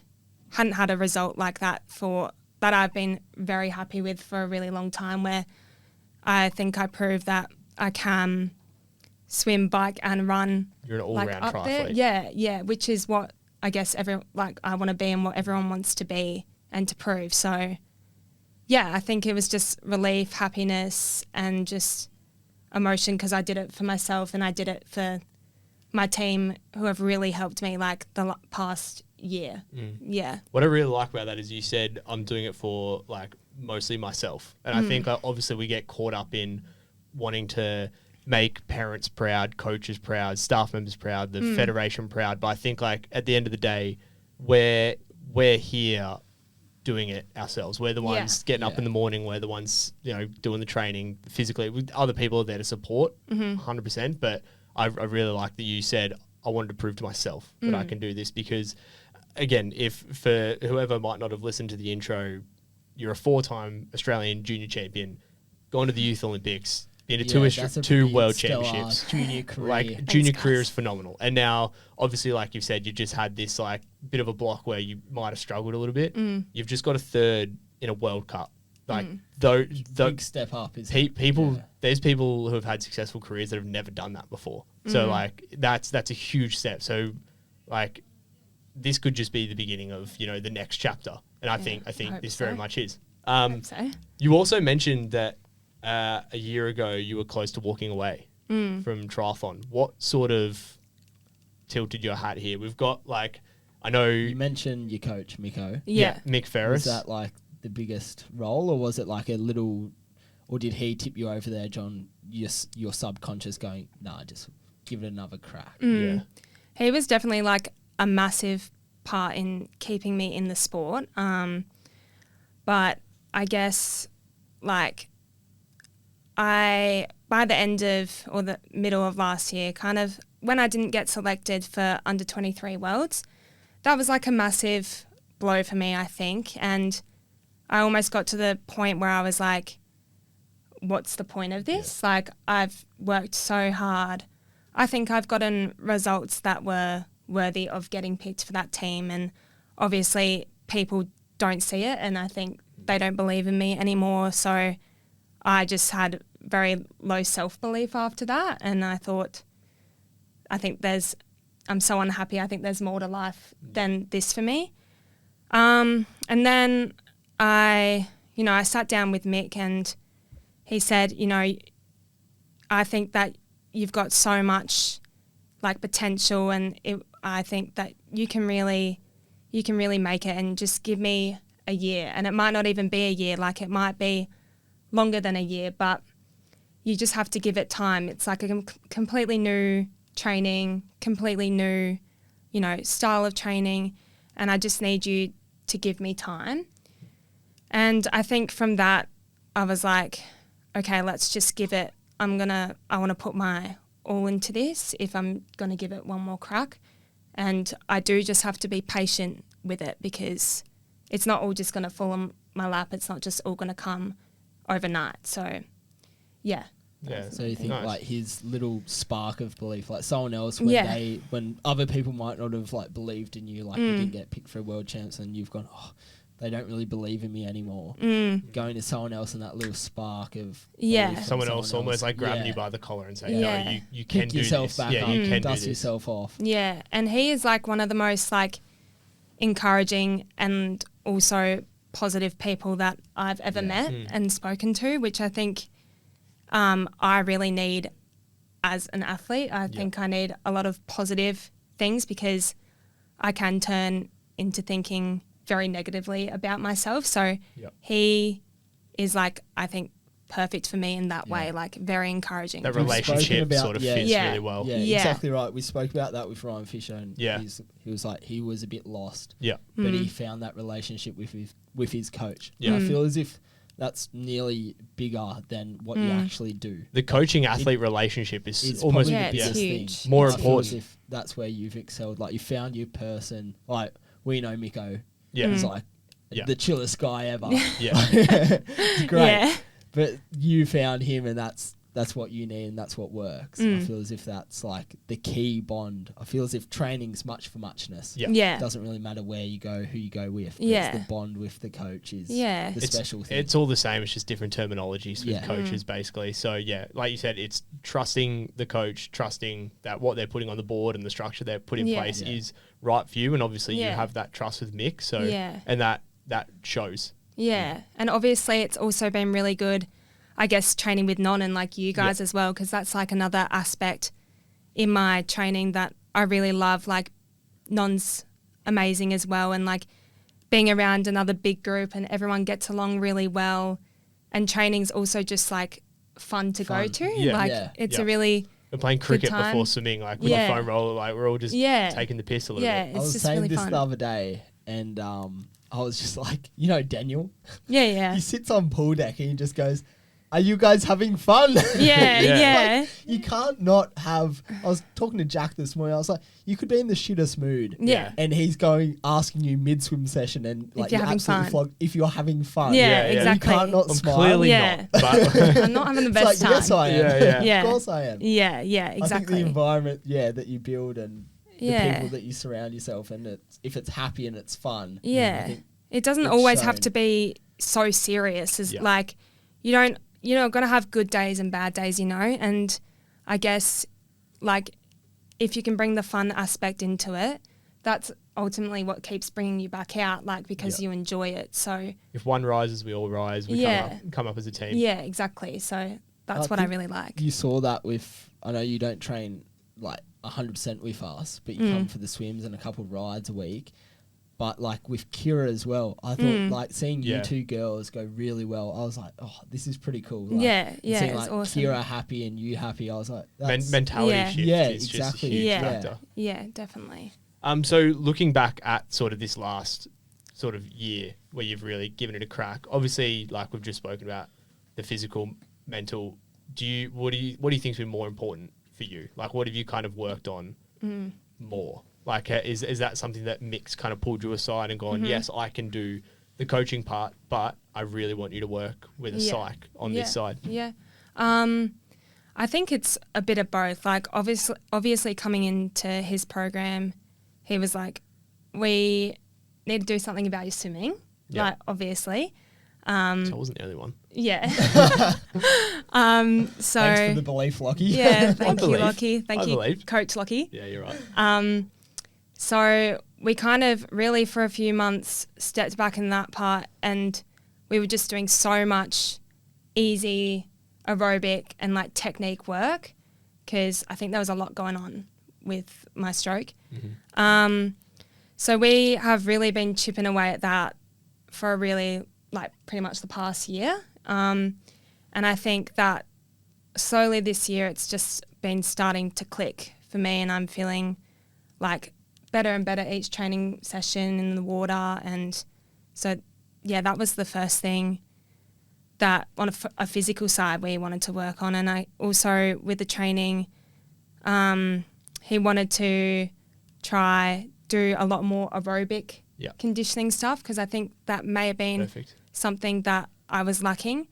hadn't had a result like that that I've been very happy with for a really long time, where I think I proved that I can swim, bike and run. You're an all-round up triathlete. there. Yeah, which is what I guess I want to be and what everyone wants to be and to prove. So yeah, I think it was just relief, happiness and just emotion because I did it for myself and I did it for my team who have really helped me like the past year. Yeah. What I really like about that is you said I'm doing it for like mostly myself. And I think obviously we get caught up in wanting to make parents proud, coaches proud, staff members proud, the federation proud. But I think like at the end of the day, we're here doing it ourselves. We're the ones getting up in the morning. We're the ones, doing the training physically. Other people are there to support 100%. But I really like that you said, I wanted to prove to myself that I can do this because again, if for whoever might not have listened to the intro, you're a 4-time Australian junior champion, gone to the Youth Olympics, been to two world championships. Junior career. Like junior career is phenomenal. And now obviously like you've said, you just had this like bit of a block where you might have struggled a little bit. You've just got a third in a World Cup. Like big step up is people there's people who have had successful careers that have never done that before. So like that's a huge step. So like this could just be the beginning of, the next chapter. And I think this very much is. You also mentioned that a year ago you were close to walking away from triathlon. What sort of tilted your hat here? We've got like, I know you mentioned your coach Micho. Yeah. Mick Ferris. Was that like the biggest role, or was it like a little, or did he tip you over there, John? Your subconscious going, nah, just give it another crack. Yeah. He was definitely like a massive part in keeping me in the sport. But I guess like by the end of or the middle of last year, kind of when I didn't get selected for under 23 Worlds, that was like a massive blow for me, I think. And I almost got to the point where I was like, what's the point of this? Yeah. Like I've worked so hard. I think I've gotten results that were worthy of getting picked for that team. And obviously people don't see it and I think they don't believe in me anymore. So I just had very low self-belief after that. And I thought, I'm so unhappy. I think there's more to life than this for me. And then I sat down with Mick and he said, I think that you've got so much like potential and I think that you can really make it and just give me a year. And it might not even be a year, like it might be longer than a year, but you just have to give it time. It's like a completely new training, completely new, style of training. And I just need you to give me time. And I think from that, I was like, okay, let's just give it. I want to put my all into this if I'm going to give it one more crack. And I do just have to be patient with it because it's not all just going to fall on my lap. It's not just all going to come overnight. So, yeah. Yeah. So you think nice. like his little spark of belief, like someone else when other people might not have like believed in you, like you didn't get picked for a world champs and you've gone, oh, they don't really believe in me anymore. Going to someone else and that little spark of someone else almost like grabbing you by the collar and saying, no, you can do yourself this. back up, you can dust yourself off. Yeah, and he is like one of the most like encouraging and also positive people that I've ever met and spoken to, which I think I really need as an athlete. I think I need a lot of positive things because I can turn into thinking very negatively about myself. So he is like, I think, perfect for me in that way, like very encouraging. That relationship sort of fits really well. Yeah, exactly right. We spoke about that with Ryan Fisher, and he was like, he was a bit lost, but he found that relationship with his coach. I feel as if that's nearly bigger than what you actually do. The coaching-athlete relationship is almost the biggest huge. thing. More I feel important. as if that's where you've excelled. Like, you found your person. Like, we know Micho. He's like the chillest guy ever. It's great. Yeah. But you found him, and that's what you need, and that's what works. I feel as if that's like the key bond. I feel as if training's much for muchness. It doesn't really matter where you go, who you go with. It's the bond with the coach is the special thing. It's all the same. It's just different terminologies with coaches, basically. So, like you said, it's trusting the coach, trusting that what they're putting on the board and the structure they've put in place is right for you. And obviously you have that trust with Mick. So, and that shows. Yeah. And obviously it's also been really good, I guess, training with Non and like you guys as well, because that's like another aspect in my training that I really love. Like Non's amazing as well, and like being around another big group and everyone gets along really well, and training's also just like fun to go to. It's a really we're playing cricket before swimming, like with a foam roller, like we're all just taking the piss a little bit. I was just saying really this fun. the other day, and I was just like, Daniel? Yeah. He sits on pool deck and he just goes, are you guys having fun? Yeah. Like, you can't not have... I was talking to Jack this morning. I was like, you could be in the shittest mood. Yeah. And he's asking you mid-swim session and like, if you're having fun. If you're having fun. Yeah, exactly. You can't not smile. Clearly not. But I'm not having the best time. Yes, I am. Yeah. Of course I am. Yeah, exactly. I think the environment, that you build and the people that you surround yourself, and if it's happy and it's fun. Yeah. It doesn't always have to be so serious. As like, you're going to have good days and bad days, and I guess like if you can bring the fun aspect into it, that's ultimately what keeps bringing you back out, like because you enjoy it. So if one rises, we all rise. We come up as a team. Yeah, exactly. So that's what I really like. You saw that with, I know you don't train like 100% with us, but you come for the swims and a couple of rides a week. But like with Kira as well, I thought like seeing you two girls go really well, I was like, oh, this is pretty cool. Like, seeing like awesome. Kira happy and you happy, I was like, that's mentality shift is exactly. just a huge factor. Yeah, definitely. So looking back at sort of this last sort of year where you've really given it a crack, obviously like we've just spoken about the physical, mental, what do you think's been more important for you? Like what have you kind of worked on more? Like, is that something that Mick's kind of pulled you aside and gone, yes, I can do the coaching part, but I really want you to work with a psych on this side? Yeah. I think it's a bit of both. Like, obviously coming into his program, he was like, we need to do something about your swimming. Yeah. Like, obviously. So I wasn't the only one. Yeah. So thanks for the belief, Lachie. Yeah, thank you, Lachie. Thank you, believe. Coach Lachie. Yeah, you're right. So we kind of really for a few months stepped back in that part, and we were just doing so much easy aerobic and like technique work because I think there was a lot going on with my stroke. So we have really been chipping away at that for a really like pretty much the past year. And I think that slowly this year it's just been starting to click for me, and I'm feeling like better and better each training session in the water. And so, that was the first thing that on a physical side we wanted to work on. And I also, with the training, he wanted to try do a lot more aerobic conditioning stuff, because I think that may have been something that I was lacking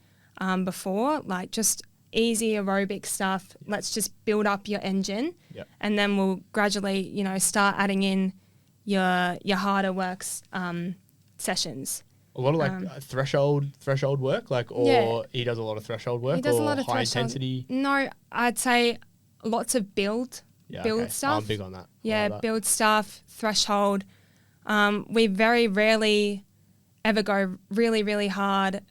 before, like just easy aerobic stuff. Let's just build up your engine, and then we'll gradually, start adding in your harder works sessions. A lot of like threshold work, like, or he does a lot of threshold work. He does or a lot of high threshold. intensity. No, I'd say lots of build stuff. I'm big on that. Yeah, like that. build stuff, threshold. We very rarely ever go really, really hard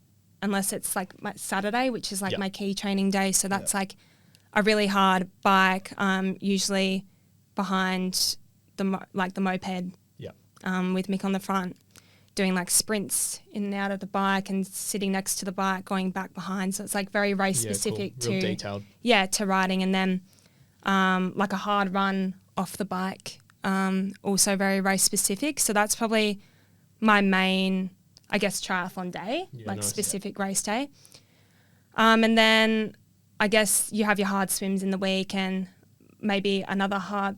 unless it's like my Saturday, which is like my key training day. So that's like a really hard bike, usually behind the moped. Yeah. With Mick on the front, doing like sprints in and out of the bike and sitting next to the bike, going back behind. So it's like very race specific cool. Real detailed. Yeah, to riding. And then like a hard run off the bike, also very race specific. So that's probably my main, I guess, triathlon day, specific race day. And then I guess you have your hard swims in the week and maybe another hard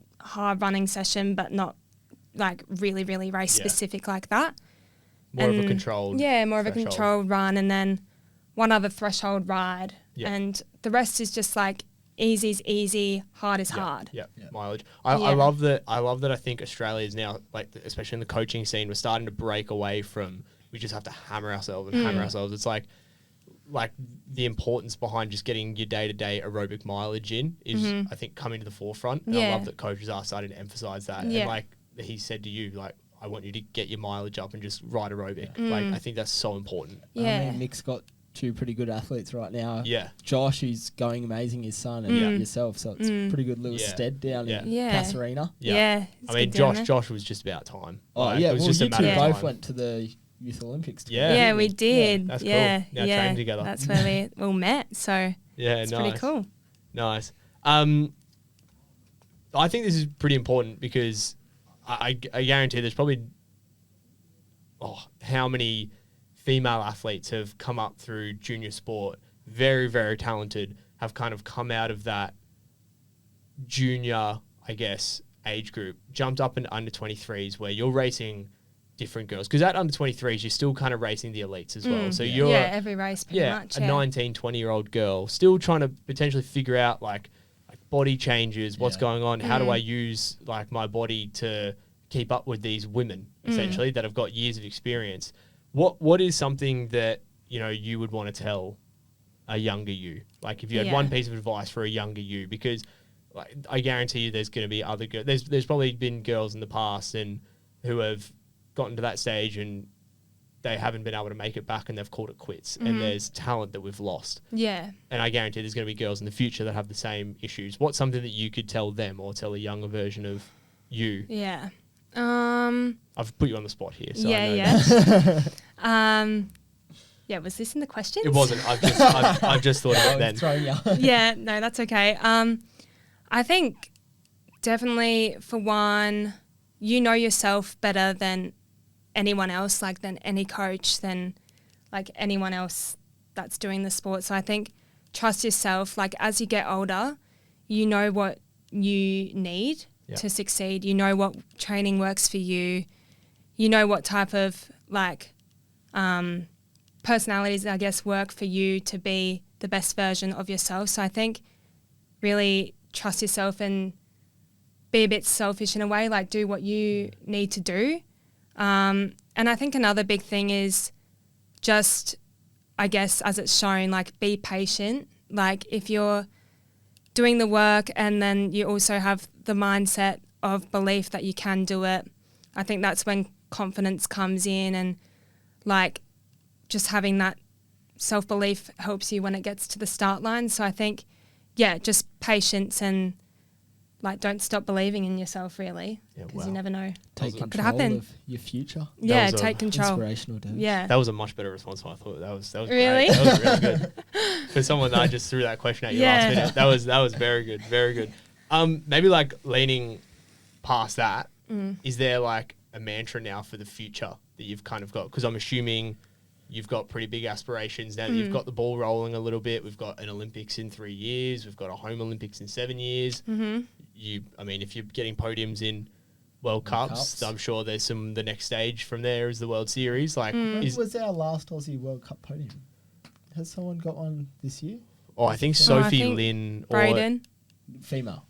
running session, but not like really, really race specific like that. More of a controlled. Yeah, more of a controlled run, and then one other threshold ride. Yeah. And the rest is just like easy's easy, hard is hard. Yeah, mileage. I love that. I think Australia is now, like, especially in the coaching scene, we're starting to break away from we just have to hammer ourselves and hammer ourselves. It's like the importance behind just getting your day-to-day aerobic mileage in is, I think, coming to the forefront. And I love that coaches are starting to emphasize that. Yeah. And like he said to you, like, I want you to get your mileage up and just ride aerobic. Like, I think that's so important. Yeah. I mean, Mick's got two pretty good athletes right now. Yeah. Josh, who's going amazing, his son, and yourself. So it's pretty good little stead down in Casarina. Yeah. I mean, Josh was just about time. Oh, like, it was just you a matter two of both time. went to the Youth Olympics together. Yeah, we did. Yeah, that's cool. Now training together. That's where we all met. So it's pretty cool. Nice. I think this is pretty important because I guarantee there's probably how many female athletes have come up through junior sport, very, very talented, have kind of come out of that junior, I guess, age group, jumped up into under 23s where you're racing different girls. Because at under 23s, you're still kind of racing the elites as well. So you're every race pretty much. A 19, 20-year-old girl still trying to potentially figure out like body changes, what's going on, how do I use like my body to keep up with these women essentially that have got years of experience. What is something that, you know, you would want to tell a younger you? Like if you had one piece of advice for a younger you, because like I guarantee you there's going to be other girls. There's probably been girls in the past and who have gotten to that stage and they haven't been able to make it back and they've called it quits. And there's talent that we've lost. Yeah. And I guarantee there's going to be girls in the future that have the same issues. What's something that you could tell them or tell a younger version of you? Yeah. I've put you on the spot here. So was this in the question? It wasn't. I've just thought of it then. Yeah, no, that's okay. I think definitely for one, you know yourself better than anyone else, like than any coach, than like anyone else that's doing the sport. So I think trust yourself. Like as you get older, you know what you need to succeed. You know what training works for you. You know what type of like personalities, I guess, work for you to be the best version of yourself. So I think really trust yourself and be a bit selfish in a way, like do what you need to do. And I think another big thing is just, I guess, as it's shown, like be patient. Like if you're doing the work and then you also have the mindset of belief that you can do it, I think that's when confidence comes in, and like just having that self-belief helps you when it gets to the start line. So I think, just patience and like don't stop believing in yourself really, because you never know. Take what could control happen of your future. Yeah, take control. Inspirational, Dave. Yeah. That was a much better response than I thought. That was really? Great. That was really good. For someone that I just threw that question at you last minute. That was very good. Very good. Maybe like leaning past that, is there like a mantra now for the future that you've kind of got? Because I'm assuming you've got pretty big aspirations now that you've got the ball rolling a little bit. We've got an Olympics in 3 years. We've got a home Olympics in 7 years. If you're getting podiums in World Cups, I'm sure there's the next stage from there is the World Series. Like, when was our last Aussie World Cup podium? Has someone got one this year? Oh, I think Sophie Lynn or Braden. Female.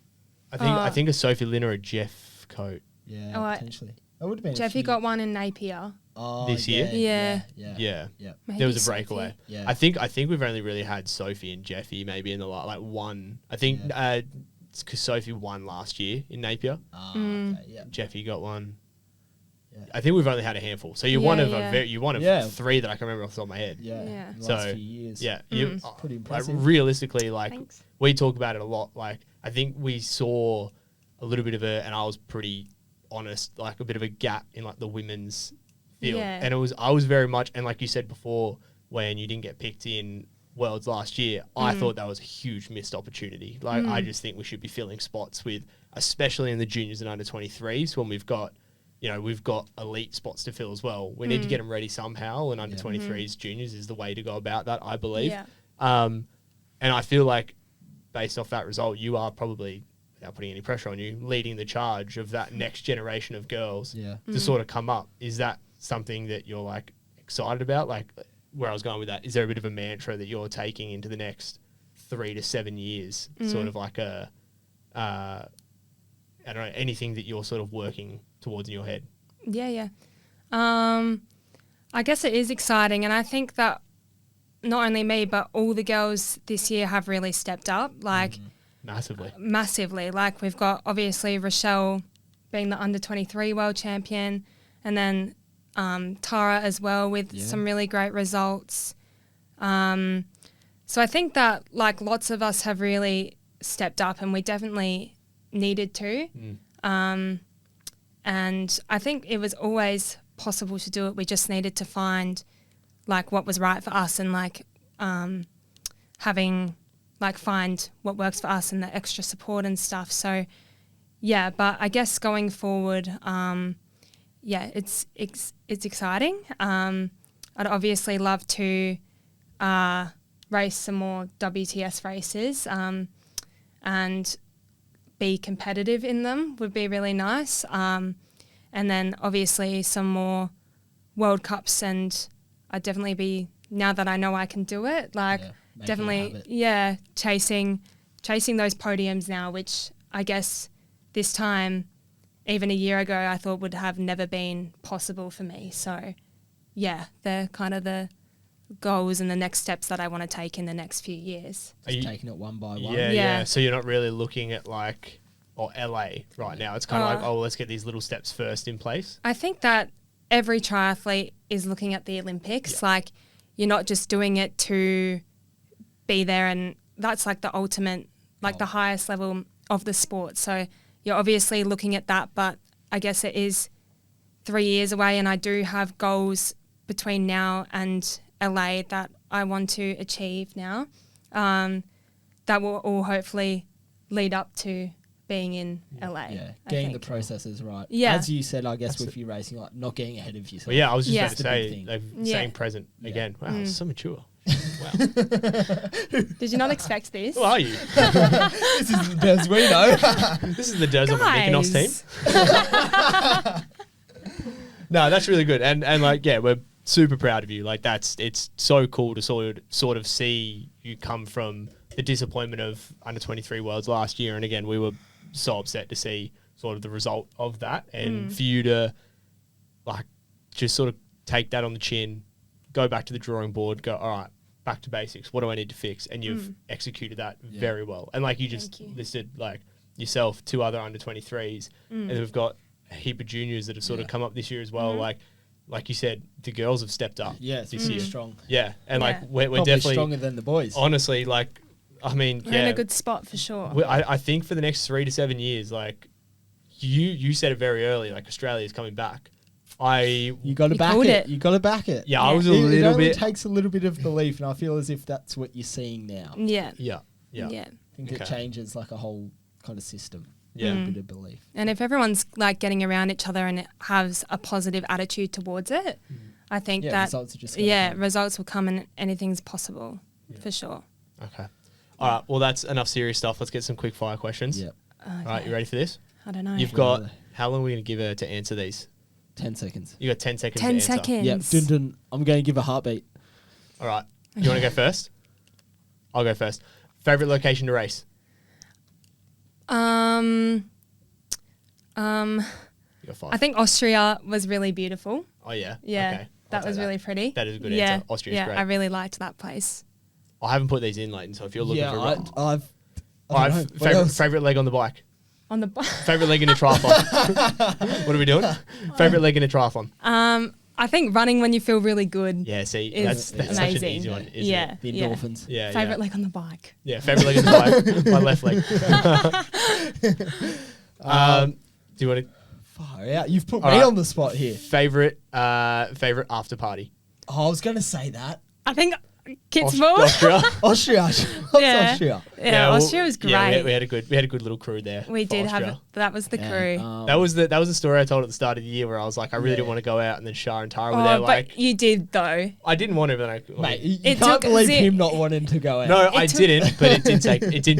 I think a Sophie Lynn or a Jeff Coate. Yeah, potentially. That would have been Jeffy got one in Napier. Oh, This year? Yeah. There was a Sophie. breakaway. Yeah. I think we've only really had Sophie and Jeffy maybe in the like one. I think it's because Sophie won last year in Napier. Okay, yeah. Jeffy got one. Yeah. I think we've only had a handful. So you're Yeah, one of yeah. you're one of Yeah. 3 that I can remember off the top of my head. Yeah. Yeah. In the last So, few years. Yeah, Pretty like impressive. realistically, like Thanks. we talk about it a lot. Like I think we saw a little bit of and I was pretty honest, like a bit of a gap in like the women's field, Yeah. and I was very much, and like you said before, when you didn't get picked in Worlds last year, I thought that was a huge missed opportunity. Like I just think we should be filling spots with, especially in the juniors and under 23s when we've got elite spots to fill as well. We need to get them ready somehow, and under 23s juniors is the way to go about that, I believe. Yeah. And I feel like based off that result, you are probably, without putting any pressure on you, leading the charge of that next generation of girls to sort of come up. Is that something that you're like excited about? Like where I was going with that, is there a bit of a mantra that you're taking into the next 3 to 7 years? Sort of like a, I don't know, anything that you're sort of working towards in your head? Yeah. I guess it is exciting, and I think that not only me, but all the girls this year have really stepped up, like massively. Like we've got obviously Rochelle being the under 23 world champion, and then Tara as well with some really great results. So I think that like lots of us have really stepped up, and we definitely needed to. And I think it was always possible to do it. We just needed to find like what was right for us, and like find what works for us and the extra support and stuff. So yeah, but I guess going forward, it's exciting. I'd obviously love to race some more WTS races and be competitive in them would be really nice. And then obviously some more World Cups, and I'd definitely be, now that I know I can do it, like definitely, chasing those podiums now, which I guess this time, even a year ago, I thought would have never been possible for me. So yeah, they're kind of the goals and the next steps that I want to take in the next few years. Just taking it one by one. Yeah. So you're not really looking at like, LA right now. It's kind of like, let's get these little steps first in place. I think that every triathlete is looking at the Olympics. Like you're not just doing it to be there, and that's like the ultimate, like the highest level of the sport. So you're obviously looking at that, but I guess it is 3 years away, and I do have goals between now and LA that I want to achieve now, that will all hopefully lead up to being in LA. Yeah, getting the processes right. Yeah. As you said, I guess with you racing, like not getting ahead of yourself. Well, yeah, I was just about to That's the say, big thing. they've saying present again. Wow, so mature. Wow. Did you not expect this? Who are you? This is the Des we know. This is the Des on the Mykonos team. No, that's really good. And like, yeah, we're super proud of you. Like it's so cool to sort of see you come from the disappointment of under 23 Worlds last year. And again, we were so upset to see sort of the result of that, and for you to like just sort of take that on the chin, go back to the drawing board, go, all right, back to basics. What do I need to fix? And you've executed that very well. And like you just listed like yourself, 2 other under 23s, and we've got a heap of juniors that have sort of come up this year as well. Like you said, the girls have stepped up. Yeah, it's this really year. strong. Yeah, and like we're Probably definitely stronger than the boys. Honestly, like I mean, We're in a good spot for sure. I think for the next 3 to 7 years, like you said it very early, like Australia's coming back. You got to back it. You got to back it. Yeah, I was a little bit. It only bit. takes a little bit of belief, and I feel as if that's what you're seeing now. Yeah. I think it changes like a whole kind of system. Yeah. A bit of belief. And if everyone's like getting around each other and it has a positive attitude towards it, I think that results are just results will come, and anything's possible for sure. Okay. All right. Well, that's enough serious stuff. Let's get some quick fire questions. Yep. Okay. All right. You ready for this? I don't know. You've got, how long are we going to give her to answer these? 10 seconds. You got 10 seconds 10 to answer. seconds. Yep. Dun, dun. I'm going to give a heartbeat. All right. You want to go first? I'll go first. Favorite location to race? You got 5. I think Austria was really beautiful. Oh, yeah? Yeah. Okay. That was really pretty. That is a good answer. Austria's yeah, great. I really liked that place. I haven't put these in, Leighton, so if you're looking for I've. all right, favorite leg on the bike. On the bike. Favorite leg in a triathlon. What are we doing? Favorite leg in a triathlon. I think running when you feel really good. Yeah, see, is that's amazing. such an easy one, isn't it? The endorphins. Yeah, Favorite leg on the bike. Yeah, favorite leg on the bike. My left leg. Do you want to? Far out. You've put All me right. on the spot here. Favorite after party. Oh, I was going to say that. I think Kitzbühel. Austria. Austria. Yeah. Austria. Yeah, Austria was great. Yeah, we had a good little crew there. We did Austria. have that was the crew. That was the story I told at the start of the year where I was like, I really didn't want to go out, and then Shah and Tara were there. Like, but you did though. I didn't want to, but Mate, you It can't took believe zi- him not wanting to go out. no, I didn't. But it didn't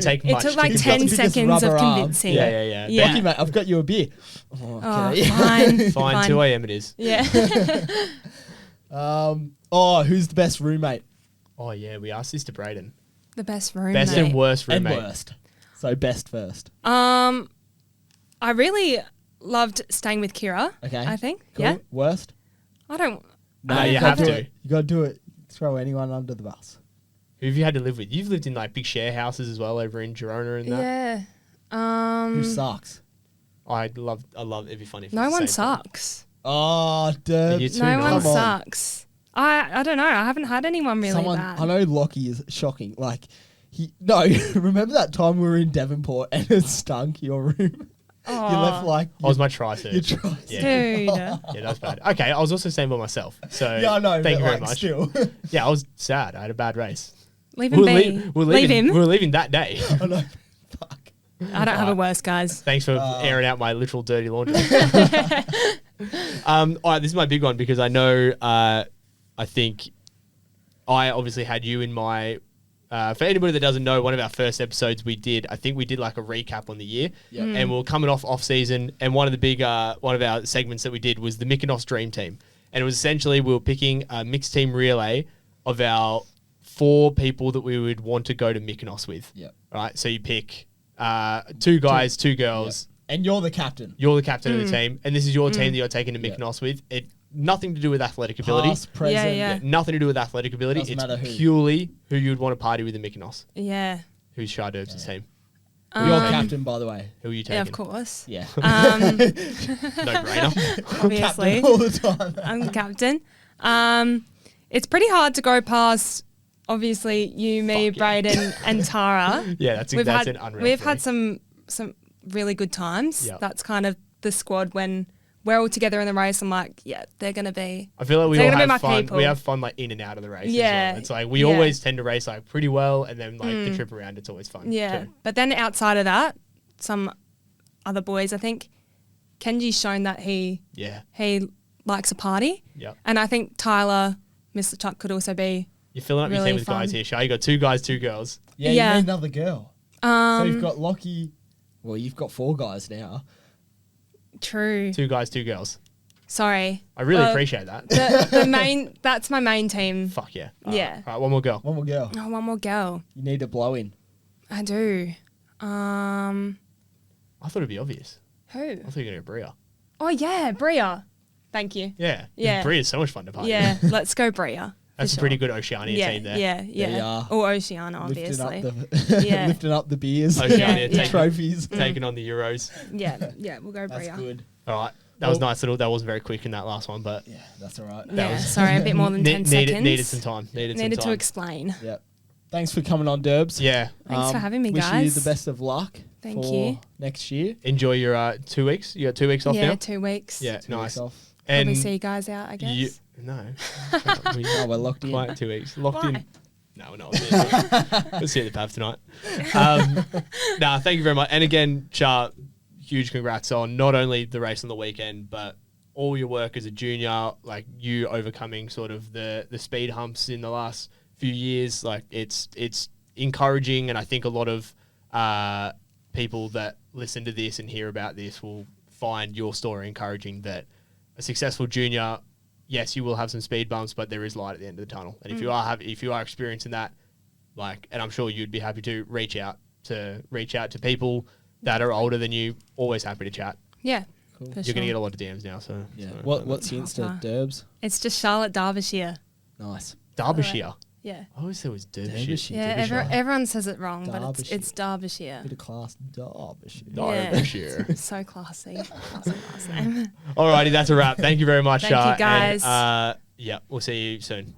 take It much. took like to 10 biggest seconds of rubber arm. convincing. Yeah. Lucky, mate, I've got you a beer. Oh, Oh, okay. fine. Fine, 2 a.m. it is. Yeah. Who's the best roommate? Oh yeah, we asked this to Brayden. The best roommate. Best and worst And roommate. worst. So best first. I really loved staying with Kira. Okay. I think. Cool. Yeah. Worst? I don't. No, I you don't have know. to. You got to do it. Throw anyone under the bus. Who have you had to live with? You've lived in like big share houses as well over in Girona and that. Yeah. Who sucks? I love. It'd be funny. If No it's the one same thing. sucks. Oh, dude. You too, No man. one Come on. sucks. I don't know. I haven't had anyone really bad. I know Lachie is shocking. Like, remember that time we were in Devonport and it stunk your room? Oh, You left like I was my tri-suit. your try. Yeah. dude. Yeah, that's bad. Okay, I was also staying by myself. So Yeah, I know. Thank but you very like, much. Still. Yeah, I was sad. I had a bad race. Leave him be. Leave him. We were leaving that day. I know. Fuck. I don't have a worse, guys. Thanks for airing out my literal dirty laundry. All right, this is my big one because I know. I think I obviously had you in my. For anybody that doesn't know, one of our first episodes we did, I think we did like a recap on the year, and we were coming off season, and one of the big one of our segments that we did was the Mykonos Dream Team, and it was essentially we were picking a mixed team relay of our 4 people that we would want to go to Mykonos with. Yep. Right, so you pick 2 guys, 2 girls. Yep. And you're the captain. You're the captain of the team, and this is your team that you're taking to Mykonos with. It nothing to do with athletic ability. Past, present. Yeah. Nothing to do with athletic ability. Doesn't matter who. It's purely who you'd want to party with in Mykonos. Yeah. Who's Shah Derbs' team? You're captain, by the way. Who are you taking? Yeah, of course. Yeah. No brainer. Obviously. Captain all the time. I'm the captain. It's pretty hard to go past, obviously, you, me, Fuck yeah. Braden, and Tara. Yeah, that's an unreal. We've thing. had some really good times. Yep. That's kind of the squad when we're all together in the race. I'm like, yeah, they're gonna be. I feel like we they're all gonna be my have fun. people. We have fun like in and out of the race. Yeah. As well. It's like we Yeah. always tend to race like pretty well, and then like the trip around, it's always fun. Yeah, too. but then outside of that, some other boys, I think Kenji's shown that he Yeah. likes a party, Yeah. and I think Tyler, Mr. Chuck could also be. You're filling up your Really team with guys fun. here, Shah. You got 2 guys, 2 girls. Yeah, Yeah. you need another girl. So you've got Lachie. Well, you've got 4 guys now. True. 2 guys, 2 girls. Sorry. I really appreciate that. The main. That's my main team. Fuck yeah. Yeah. All right, one more girl. One more girl. Oh, one more girl. You need a blow in. I do. I thought it'd be obvious. Who? I thought you were going to go Bria. Oh yeah, Bria. Thank you. Yeah. Yeah. Bria's so much fun to party Yeah, with. let's go Bria. That's a for pretty sure. good Oceania Yeah, team there. yeah, There you yeah. are. Or Oceania, obviously. Lifting lifting up the beers. Oceania Yeah. taking, Trophies. taking on the Euros. Yeah, we'll go That's Bria. good. All right. That was nice little. That wasn't very quick in that last one, but Yeah, that's all right. Yeah, was- sorry, a bit more than 10 seconds. needed some time. Needed some to time. explain. Yep. Thanks for coming on, Derbs. Yeah. Thanks for having me, wish you guys. the best of luck Thank for you. next year. Enjoy your 2 weeks. You got 2 weeks off Yeah, now? 2 weeks. Yeah, 2 nice. weeks off. And Probably see you guys out, I guess. you, no. We- Oh, we're locked in. Quite 2 weeks. Locked Why? in. No, we're not. We'll see you at the pub tonight. Thank you very much. And again, Char, huge congrats on not only the race on the weekend, but all your work as a junior, like you overcoming sort of the speed humps in the last few years. Like it's encouraging, and I think a lot of people that listen to this and hear about this will find your story encouraging, that a successful junior, yes, you will have some speed bumps, but there is light at the end of the tunnel. And if you are experiencing that, like, and I'm sure you'd be happy to reach out to people that are older than you, always happy to chat. Yeah. Cool. For You're going to get a lot of DMs now. So, Yeah. so What's the Insta? Derbs? It's just Charlotte Derbyshire. Nice. Derbyshire. Yeah. I always thought it was Derbyshire. Derbyshire. Yeah, everyone says it wrong, but Derbyshire. it's Derbyshire. Bit of class. Derbyshire. Yeah. Derbyshire. So classy. Classy last name. Alrighty, that's a wrap. Thank you very much. Thank you, guys. And, yeah, we'll see you soon.